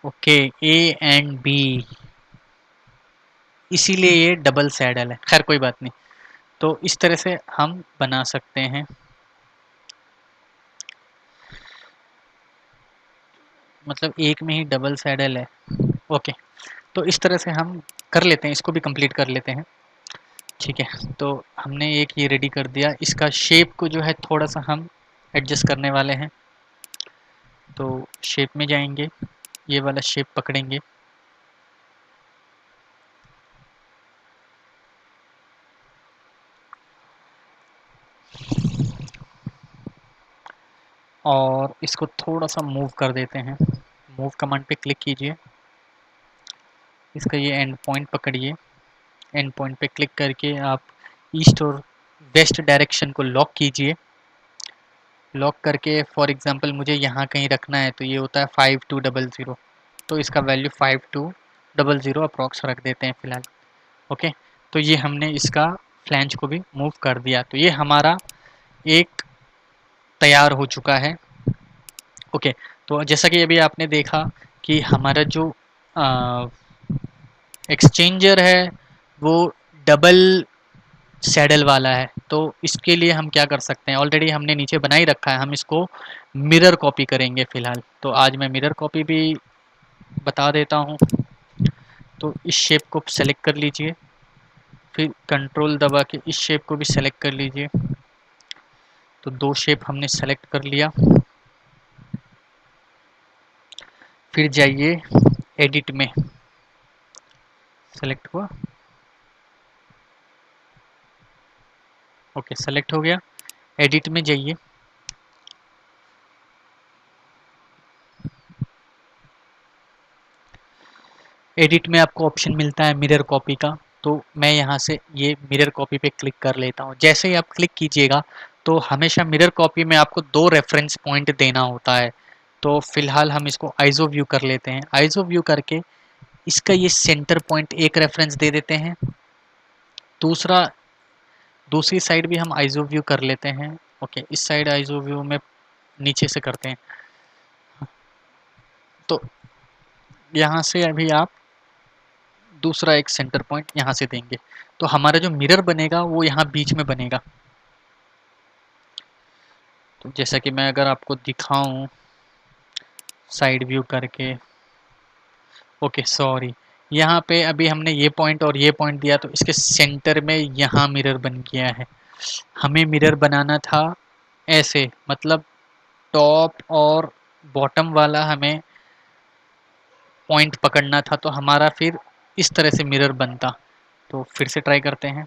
ओके, ए एंड बी, इसीलिए ये डबल सैडल है। खैर कोई बात नहीं, तो इस तरह से हम बना सकते हैं। मतलब एक में ही डबल सैडल है। ओके, तो इस तरह से हम कर लेते हैं, इसको भी कंप्लीट कर लेते हैं। ठीक है, तो हमने एक ये रेडी कर दिया। इसका शेप को जो है थोड़ा सा हम एडजस्ट करने वाले हैं। तो शेप में जाएंगे, ये वाला शेप पकड़ेंगे और इसको थोड़ा सा मूव कर देते हैं। मूव कमांड पे क्लिक कीजिए, इसका ये एंड पॉइंट पकड़िए। एंड पॉइंट पे क्लिक करके आप ईस्ट और वेस्ट डायरेक्शन को लॉक कीजिए। लॉक करके फॉर एग्जांपल मुझे यहाँ कहीं रखना है तो ये होता है 5200, तो इसका वैल्यू 5200 अप्रॉक्स रख देते हैं फ़िलहाल। ओके, तो ये हमने इसका फ्लैंज को भी मूव कर दिया। तो ये हमारा एक तैयार हो चुका है। ओके, तो जैसा कि अभी आपने देखा कि हमारा जो एक्सचेंजर है वो डबल सैडल वाला है। तो इसके लिए हम क्या कर सकते हैं, ऑलरेडी हमने नीचे बना ही रखा है, हम इसको मिरर कॉपी करेंगे फ़िलहाल। तो आज मैं मिरर कॉपी भी बता देता हूँ। तो इस शेप को सेलेक्ट कर लीजिए, फिर कंट्रोल दबा के इस शेप को भी सेलेक्ट कर लीजिए। तो दो शेप हमने सेलेक्ट कर लिया। फिर जाइए एडिट में सेलेक्ट हुआ, ओके सेलेक्ट हो गया। एडिट में जाइए, एडिट में आपको ऑप्शन मिलता है मिरर कॉपी का। तो मैं यहाँ से ये मिरर कॉपी पे क्लिक कर लेता हूँ। जैसे ही आप क्लिक कीजिएगा तो हमेशा मिरर कॉपी में आपको 2 रेफरेंस पॉइंट देना होता है। तो फिलहाल हम इसको आइसो व्यू कर लेते हैं। आइसो व्यू करके इसका ये सेंटर पॉइंट एक रेफरेंस दे देते हैं। दूसरा, दूसरी साइड भी हम आइसो व्यू कर लेते हैं। ओके, इस साइड आइसो व्यू में नीचे से करते हैं। तो यहाँ से अभी आप दूसरा एक सेंटर पॉइंट यहाँ से देंगे, तो हमारा जो मिरर बनेगा वो यहाँ बीच में बनेगा। तो जैसा कि मैं अगर आपको दिखाऊं साइड व्यू करके, ओके सॉरी, यहाँ पे अभी हमने ये पॉइंट और ये पॉइंट दिया तो इसके सेंटर में यहाँ मिरर बन गया है। हमें मिरर बनाना था ऐसे, मतलब टॉप और बॉटम वाला हमें पॉइंट पकड़ना था, तो हमारा फिर इस तरह से मिरर बनता। तो फिर से ट्राई करते हैं,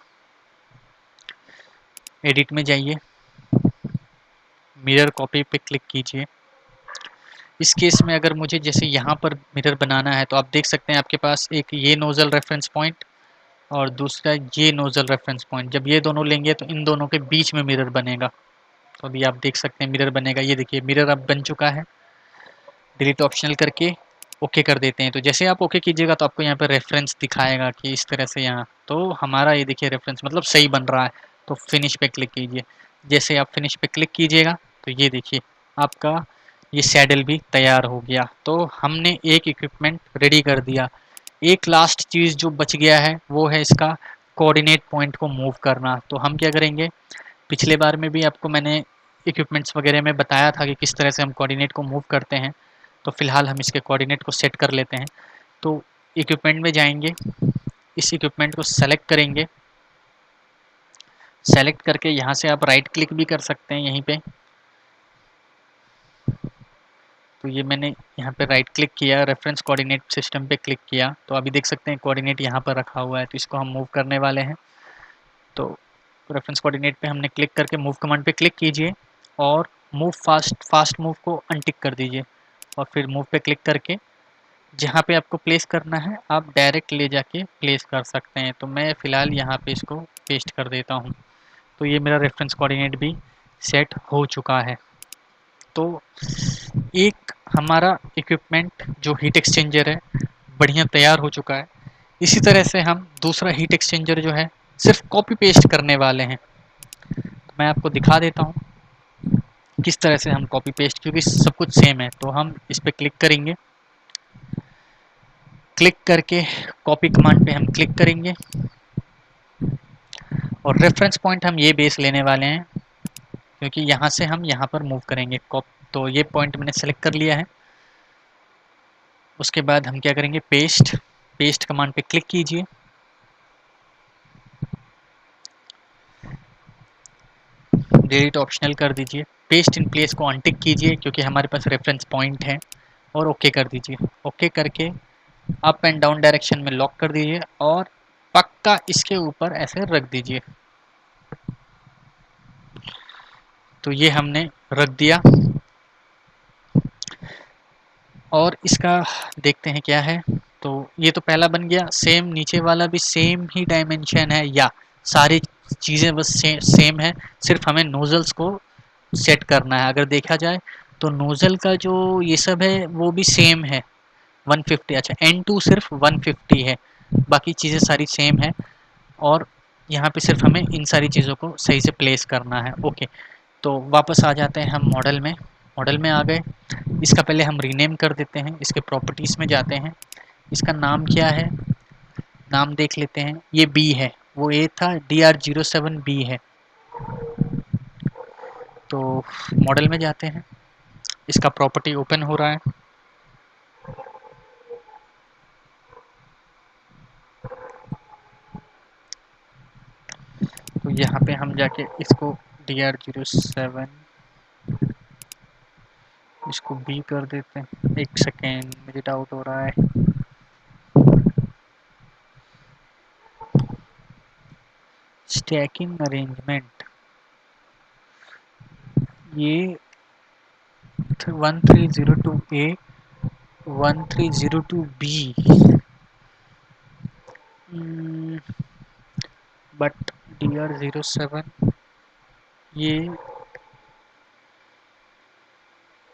एडिट में जाइए, मिरर कॉपी पे क्लिक कीजिए। इस केस में अगर मुझे जैसे यहाँ पर मिरर बनाना है तो आप देख सकते हैं आपके पास एक ये नोजल रेफरेंस पॉइंट और दूसरा ये नोजल रेफरेंस पॉइंट। जब ये दोनों लेंगे तो इन दोनों के बीच में मिरर बनेगा। तो अभी आप देख सकते हैं मिरर बनेगा। ये देखिए मिरर अब बन चुका है। डिलीट ऑप्शनल करके ओके कर देते हैं। तो जैसे आप ओके कीजिएगा तो आपको यहाँ पर रेफरेंस दिखाएगा कि इस तरह से यहाँ, तो हमारा ये देखिए रेफरेंस मतलब सही बन रहा है। तो फिनिश पे क्लिक कीजिए। जैसे आप फिनिश पे क्लिक कीजिएगा तो ये देखिए आपका ये सैडल भी तैयार हो गया। तो हमने एक इक्विपमेंट रेडी कर दिया। एक लास्ट चीज़ जो बच गया है वो है इसका कोऑर्डिनेट पॉइंट को मूव करना। तो हम क्या करेंगे, पिछले बार में भी आपको मैंने इक्विपमेंट्स वगैरह में बताया था कि किस तरह से हम कोऑर्डिनेट को मूव करते हैं। तो फिलहाल हम इसके कोऑर्डिनेट को सेट कर लेते हैं। तो इक्विपमेंट में जाएंगे, इस इक्विपमेंट को सेलेक्ट करेंगे। सेलेक्ट करके यहाँ से आप राइट क्लिक भी कर सकते हैं यहीं पे। तो ये मैंने यहाँ पे राइट क्लिक किया, रेफरेंस कोऑर्डिनेट सिस्टम पे क्लिक किया, तो अभी देख सकते हैं कोऑर्डिनेट यहाँ पर रखा हुआ है। तो इसको हम मूव करने वाले हैं। तो रेफरेंस कोऑर्डिनेट पे हमने क्लिक करके मूव कमांड पे क्लिक कीजिए और मूव फास्ट मूव को अनटिक कर दीजिए और फिर मूव पे क्लिक करके जहाँ पे आपको प्लेस करना है आप डायरेक्ट ले जाके प्लेस कर सकते हैं। तो मैं फ़िलहाल यहाँ पे इसको पेस्ट कर देता हूँ। तो ये मेरा रेफरेंस कोऑर्डिनेट भी सेट हो चुका है। तो एक हमारा इक्विपमेंट जो हीट एक्सचेंजर है बढ़िया तैयार हो चुका है। इसी तरह से हम दूसरा हीट एक्सचेंजर जो है सिर्फ कॉपी पेस्ट करने वाले हैं। तो मैं आपको दिखा देता हूँ किस तरह से हम कॉपी पेस्ट, क्योंकि सब कुछ सेम है। तो हम इस पर क्लिक करेंगे, क्लिक करके कॉपी कमांड पे हम क्लिक करेंगे और रेफरेंस पॉइंट हम ये बेस लेने वाले हैं क्योंकि यहाँ से हम यहाँ पर मूव करेंगे। तो ये पॉइंट मैंने सेलेक्ट कर लिया है। उसके बाद हम क्या करेंगे, पेस्ट, पेस्ट कमांड पे क्लिक कीजिए। डिलीट ऑप्शनल कर दीजिए। पेस्ट इन प्लेस को अनटिक कीजिए क्योंकि हमारे पास रेफरेंस पॉइंट है और ओके कर दीजिए। ओके करके अप एंड डाउन डायरेक्शन में लॉक कर दीजिए और पक्का इसके ऊपर ऐसे रख दीजिए। तो ये हमने रख दिया और इसका देखते हैं क्या है। तो ये तो पहला बन गया। सेम नीचे वाला भी सेम ही डायमेंशन है या सारी चीज़ें बस सेम है, सिर्फ हमें नोजल्स को सेट करना है। अगर देखा जाए तो नोजल का जो ये सब है वो भी सेम है 150। अच्छा N2 सिर्फ 150 है, बाकी चीज़ें सारी सेम है। और यहाँ पे सिर्फ हमें इन सारी चीज़ों को सही से प्लेस करना है। ओके, तो वापस आ जाते हैं हम मॉडल में। मॉडल में आ गए। इसका पहले हम रीनेम कर देते हैं। इसके प्रॉपर्टीज़ में जाते हैं। इसका नाम क्या है, नाम देख लेते हैं। ये बी है, वो ए था, DR07B है। तो मॉडल में जाते हैं, इसका प्रॉपर्टी ओपन हो रहा है। तो यहाँ पे हम जाके इसको DR07 इसको बी कर देते हैं। एक सेकेंड, मुझे डाउट हो रहा है। स्टैकिंग अरेंजमेंट, ये 1302A 1302B, बट DR07 ये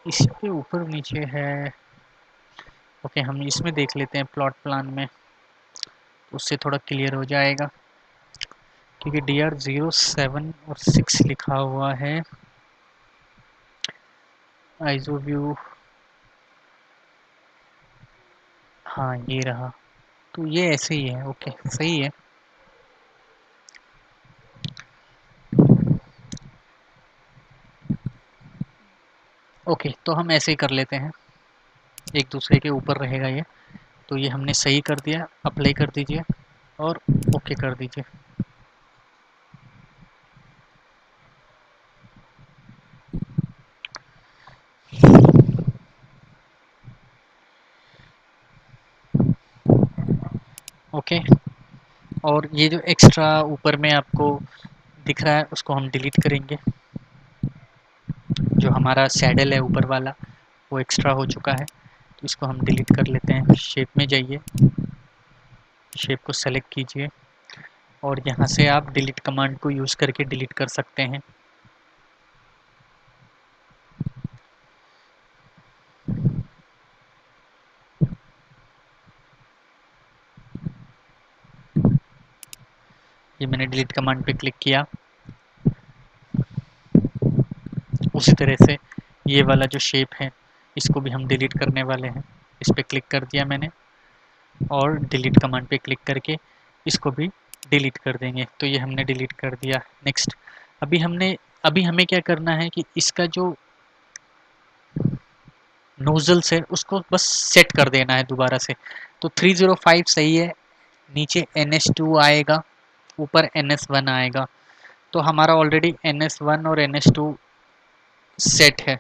इसके ऊपर नीचे है। ओके, हम इसमें देख लेते हैं प्लॉट प्लान में, उससे थोड़ा क्लियर हो जाएगा, क्योंकि DR07 और 6 लिखा हुआ है। आइजो व्यू, हाँ ये रहा, तो ये ऐसे ही है। ओके सही है। ओके, तो हम ऐसे ही कर लेते हैं, एक दूसरे के ऊपर रहेगा ये। तो ये हमने सही कर दिया, अप्लाई कर दीजिए और ओके कर दीजिए। ओके, और ये जो एक्स्ट्रा ऊपर में आपको दिख रहा है उसको हम डिलीट करेंगे। जो हमारा सैडल है ऊपर वाला वो एक्स्ट्रा हो चुका है, तो इसको हम डिलीट कर लेते हैं। शेप में जाइए, शेप को सेलेक्ट कीजिए और यहाँ से आप डिलीट कमांड को यूज़ करके डिलीट कर सकते हैं। ये मैंने डिलीट कमांड पे क्लिक किया। उसी तरह से ये वाला जो शेप है इसको भी हम डिलीट करने वाले हैं। इस पर क्लिक कर दिया मैंने और डिलीट कमांड पे क्लिक करके इसको भी डिलीट कर देंगे। तो ये हमने डिलीट कर दिया। नेक्स्ट, अभी हमें क्या करना है कि इसका जो नोजल्स है उसको बस सेट कर देना है दोबारा से। तो 305 सही है, नीचे NS2 आएगा, ऊपर NS1 आएगा। तो हमारा ऑलरेडी NS1 और NS2 सेट है।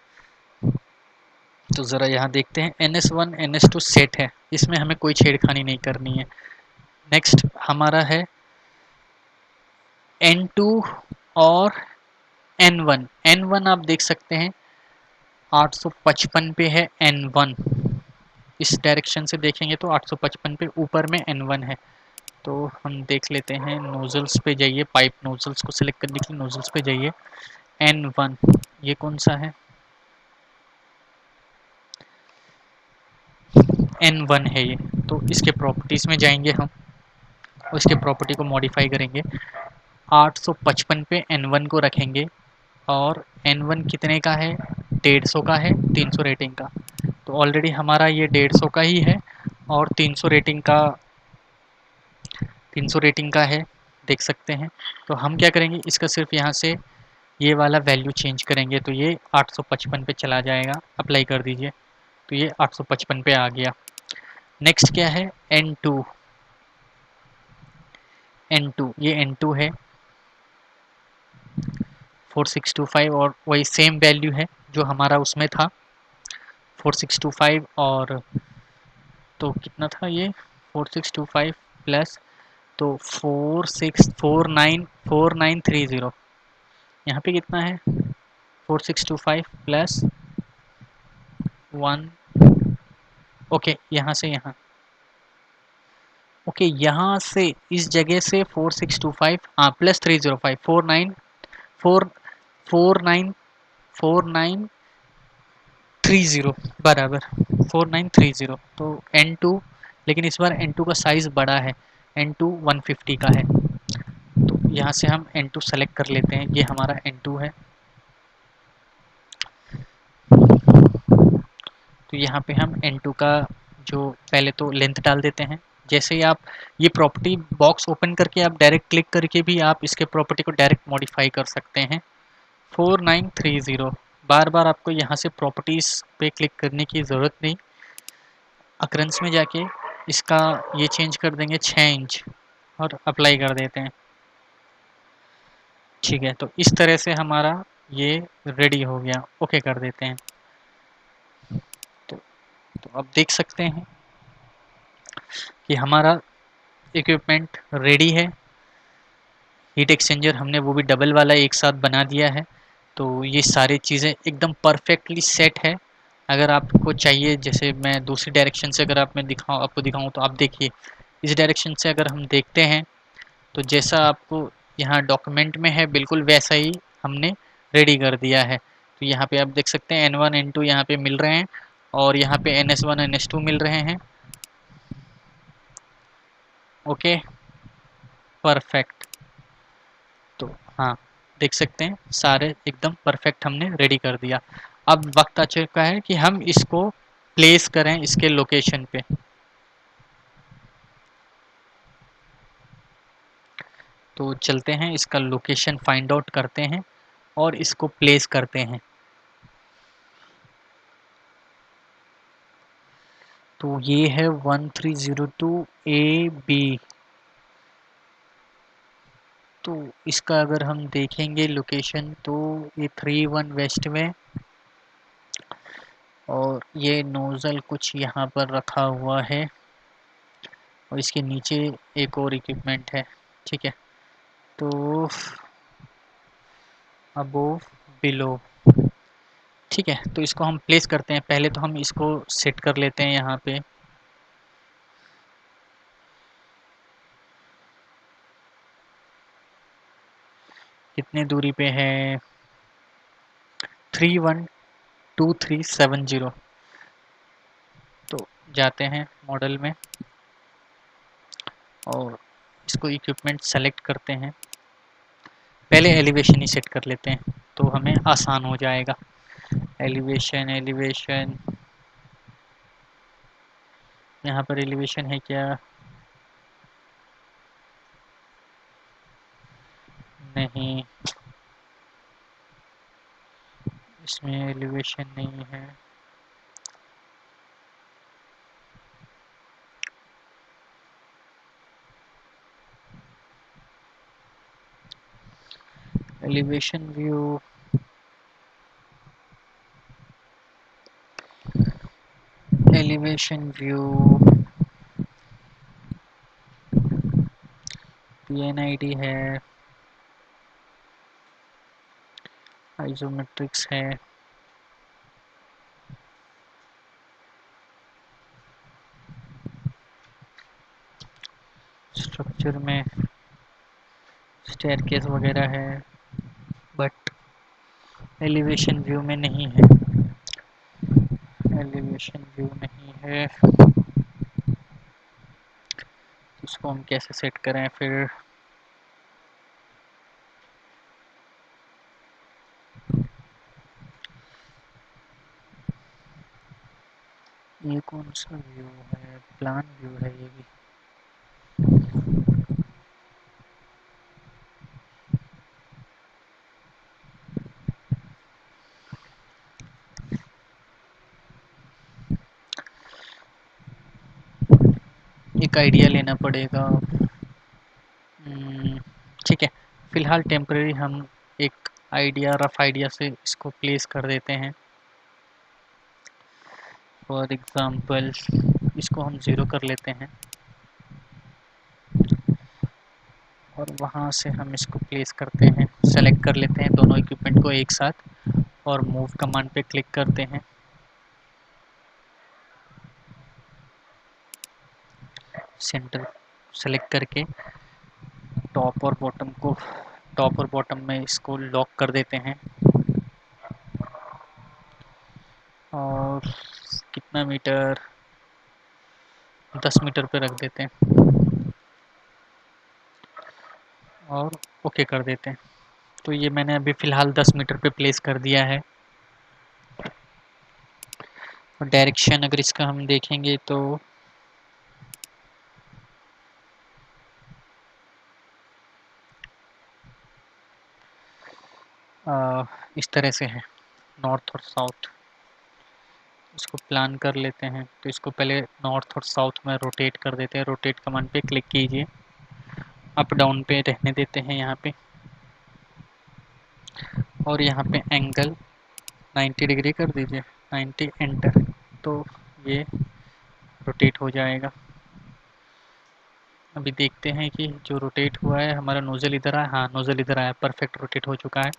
तो ज़रा यहाँ देखते हैं, NS1 NS2 सेट है, इसमें हमें कोई छेड़खानी नहीं करनी है। नेक्स्ट हमारा है N2 और N1। N1 आप देख सकते हैं 855 पे है N1, इस डायरेक्शन से देखेंगे तो 855 पे ऊपर में N1 है। तो हम देख लेते हैं, नोजल्स पे जाइए, पाइप नोजल्स को सिलेक्ट करने के लिए नोजल्स पे जाइए। N1 ये कौन सा है, N1 है ये। तो इसके प्रॉपर्टीज़ में जाएंगे हम, उसके प्रॉपर्टी को मॉडिफाई करेंगे, 855 पे N1 को रखेंगे और N1 कितने का है, 150 का है, 300 रेटिंग का। तो ऑलरेडी हमारा ये 150 का ही है और 300 रेटिंग का है, देख सकते हैं। तो हम क्या करेंगे, इसका सिर्फ यहाँ से ये वाला वैल्यू चेंज करेंगे, तो ये 855 पे चला जाएगा। अप्लाई कर दीजिए, तो ये 855 पे आ गया। नेक्स्ट क्या है, N2। N2 ये N2 है 4625 और वही सेम वैल्यू है जो हमारा उसमें था 4625। और तो कितना था ये, 4625 प्लस, तो 4649 यहाँ पे कितना है, 4625 प्लस 1। ओके, यहाँ से यहाँ, ओके यहाँ से इस जगह से 4625, हाँ प्लस 305, 4930 बराबर 4930। तो N2, लेकिन इस बार N2 का साइज़ बड़ा है, N2 150 का है। तो यहाँ से हम N2 सेलेक्ट कर लेते हैं, ये हमारा N2 है। तो यहाँ पे हम N2 का जो पहले तो लेंथ डाल देते हैं। जैसे ही आप ये प्रॉपर्टी बॉक्स ओपन करके आप डायरेक्ट क्लिक करके भी आप इसके प्रॉपर्टी को डायरेक्ट मॉडिफाई कर सकते हैं। 4930, बार बार आपको यहाँ से प्रॉपर्टीज़ पे क्लिक करने की ज़रूरत नहीं, अकरेंस में जाके इसका ये चेंज कर देंगे 6 इंच और अप्लाई कर देते हैं। ठीक है, तो इस तरह से हमारा ये रेडी हो गया। ओके कर देते हैं। तो, तो अब देख सकते हैं कि हमारा इक्विपमेंट रेडी है। हीट एक्सचेंजर हमने वो भी डबल वाला एक साथ बना दिया है। तो ये सारी चीज़ें एकदम परफेक्टली सेट है। अगर आपको चाहिए, जैसे मैं दूसरी डायरेक्शन से अगर आपको दिखाऊं तो आप देखिए, इस डायरेक्शन से अगर हम देखते हैं तो जैसा आपको यहाँ डॉक्यूमेंट में है बिल्कुल वैसा ही हमने रेडी कर दिया है। तो यहाँ पे आप देख सकते हैं N1 N2 यहाँ पे मिल रहे हैं और यहाँ पे NS1 NS2 मिल रहे हैं। Okay, perfect. तो हाँ, देख सकते हैं सारे एकदम परफेक्ट हमने रेडी कर दिया। अब वक्त आ चुका है कि हम इसको प्लेस करें इसके लोकेशन पे। तो चलते हैं, इसका लोकेशन फाइंड आउट करते हैं और इसको प्लेस करते हैं। तो ये है 1302 ए बी। तो इसका अगर हम देखेंगे लोकेशन तो ये 31 वेस्ट में, और ये नोज़ल कुछ यहाँ पर रखा हुआ है और इसके नीचे एक और इक्विपमेंट है। ठीक है, तो अबोव बिलो। ठीक है, तो इसको हम प्लेस करते हैं। पहले तो हम इसको सेट कर लेते हैं यहाँ पे। कितने दूरी पे है? 312370। तो जाते हैं मॉडल में और इसको इक्विपमेंट सेलेक्ट करते हैं। पहले एलिवेशन ही सेट कर लेते हैं तो हमें आसान हो जाएगा। एलिवेशन एलिवेशन, यहाँ पर एलिवेशन है क्या? नहीं, इसमें एलिवेशन नहीं है। Elevation view, elevation view, PNID है, आइसोमेट्रिक्स है। स्ट्रक्चर में स्टेयरकेस वगैरह है, बट एलिवेशन व्यू में नहीं है। एलिवेशन व्यू नहीं है, इसको हम कैसे सेट करें फिर? ये कौन सा व्यू है? प्लान व्यू है ये भी। एक आइडिया लेना पड़ेगा। ठीक है, फिलहाल टेम्परेरी हम एक आइडिया, रफ आइडिया से इसको प्लेस कर देते हैं। फॉर एग्जांपल इसको हम ज़ीरो कर लेते हैं और वहाँ से हम इसको प्लेस करते हैं। सेलेक्ट कर लेते हैं दोनों इक्विपमेंट को एक साथ और मूव कमांड पे क्लिक करते हैं। सेंटर सेलेक्ट करके टॉप और बॉटम में इसको लॉक कर देते हैं। और कितना मीटर? 10 मीटर पे रख देते हैं और ओके कर देते हैं। तो ये मैंने अभी फ़िलहाल 10 मीटर पे प्लेस कर दिया है। और डायरेक्शन अगर इसका हम देखेंगे तो इस तरह से है, नॉर्थ और साउथ। इसको प्लान कर लेते हैं तो इसको पहले नॉर्थ और साउथ में रोटेट कर देते हैं। रोटेट कमांड पे क्लिक कीजिए, अप डाउन पे रहने देते हैं यहाँ पे, और यहाँ पे एंगल 90 डिग्री कर दीजिए, 90, एंटर। तो ये रोटेट हो जाएगा। अभी देखते हैं कि जो रोटेट हुआ है हमारा नोज़ल इधर आया, हाँ नोज़ल इधर आया, परफेक्ट रोटेट हो चुका है।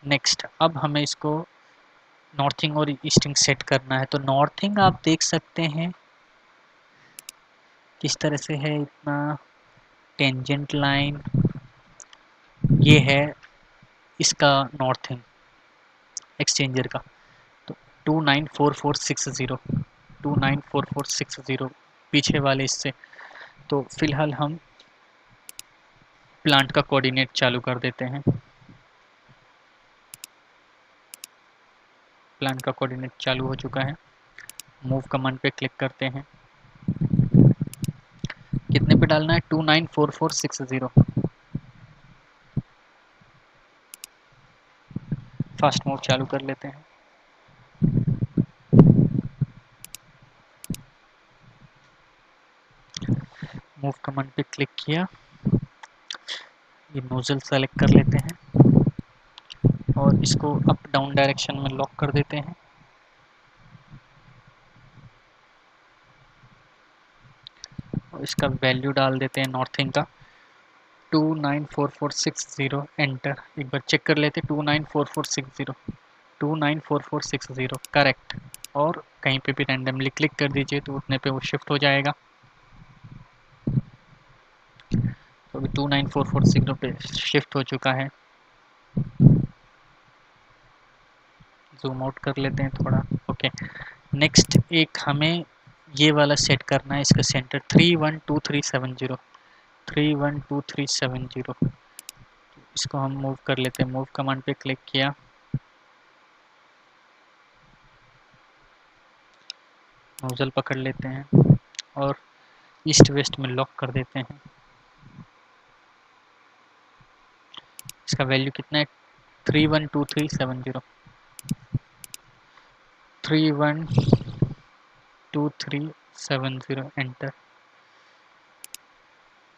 नेक्स्ट अब हमें इसको नॉर्थिंग और ईस्टिंग सेट करना है। तो नॉर्थिंग आप देख सकते हैं किस तरह से है, इतना टेंजेंट लाइन ये है इसका नॉर्थिंग एक्सचेंजर का। तो 294460, 294460 पीछे वाले इससे। तो फिलहाल हम प्लांट का कोऑर्डिनेट चालू कर देते हैं। प्लांट का कोऑर्डिनेट चालू हो चुका है। मूव कमांड पे क्लिक करते हैं। कितने पे डालना है? 294460। फास्ट मूव चालू कर लेते हैं। मूव कमांड पे क्लिक किया, ये नोजल सेलेक्ट कर लेते हैं और इसको अप डाउन डायरेक्शन में लॉक कर देते हैं। और इसका वैल्यू डाल देते हैं नॉर्थिंग का 294460। एंटर। एक बार चेक कर लेते, 294460, 294460 करेक्ट। और कहीं पे भी रैंडमली क्लिक कर दीजिए तो उतने पे वो शिफ्ट हो जाएगा। तो अभी 29446 पे शिफ्ट हो चुका है। जूम आउट कर लेते हैं थोड़ा। ओके, नेक्स्ट एक हमें ये वाला सेट करना है, इसका सेंटर 312370, 312370। इसको हम मूव कर लेते हैं। मूव कमांड पे क्लिक किया, नोजल पकड़ लेते हैं और ईस्ट वेस्ट में लॉक कर देते हैं। इसका वैल्यू कितना है? 312370, 312370 एंटर।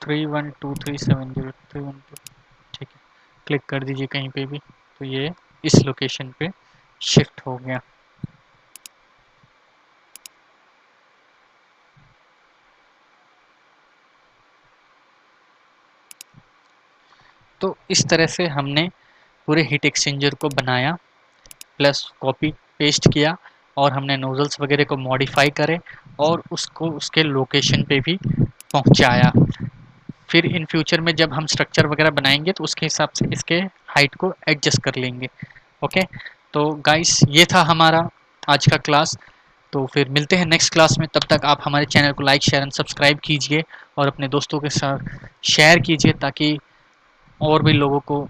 312370, 312, ठीक है। क्लिक कर दीजिए कहीं पे भी तो ये इस लोकेशन पे शिफ्ट हो गया। तो इस तरह से हमने पूरे हीट एक्सचेंजर को बनाया, प्लस कॉपी पेस्ट किया, और हमने नोजल्स वगैरह को मॉडिफाई करे और उसको उसके लोकेशन पे भी पहुंचाया। फिर इन फ्यूचर में जब हम स्ट्रक्चर वगैरह बनाएंगे तो उसके हिसाब से इसके हाइट को एडजस्ट कर लेंगे। ओके, तो गाइस ये था हमारा आज का क्लास। तो फिर मिलते हैं नेक्स्ट क्लास में। तब तक आप हमारे चैनल को लाइक शेयर एंड सब्सक्राइब कीजिए और अपने दोस्तों के साथ शेयर कीजिए ताकि और भी लोगों को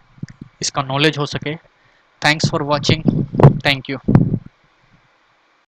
इसका नॉलेज हो सके। Thanks for watching. Thank you.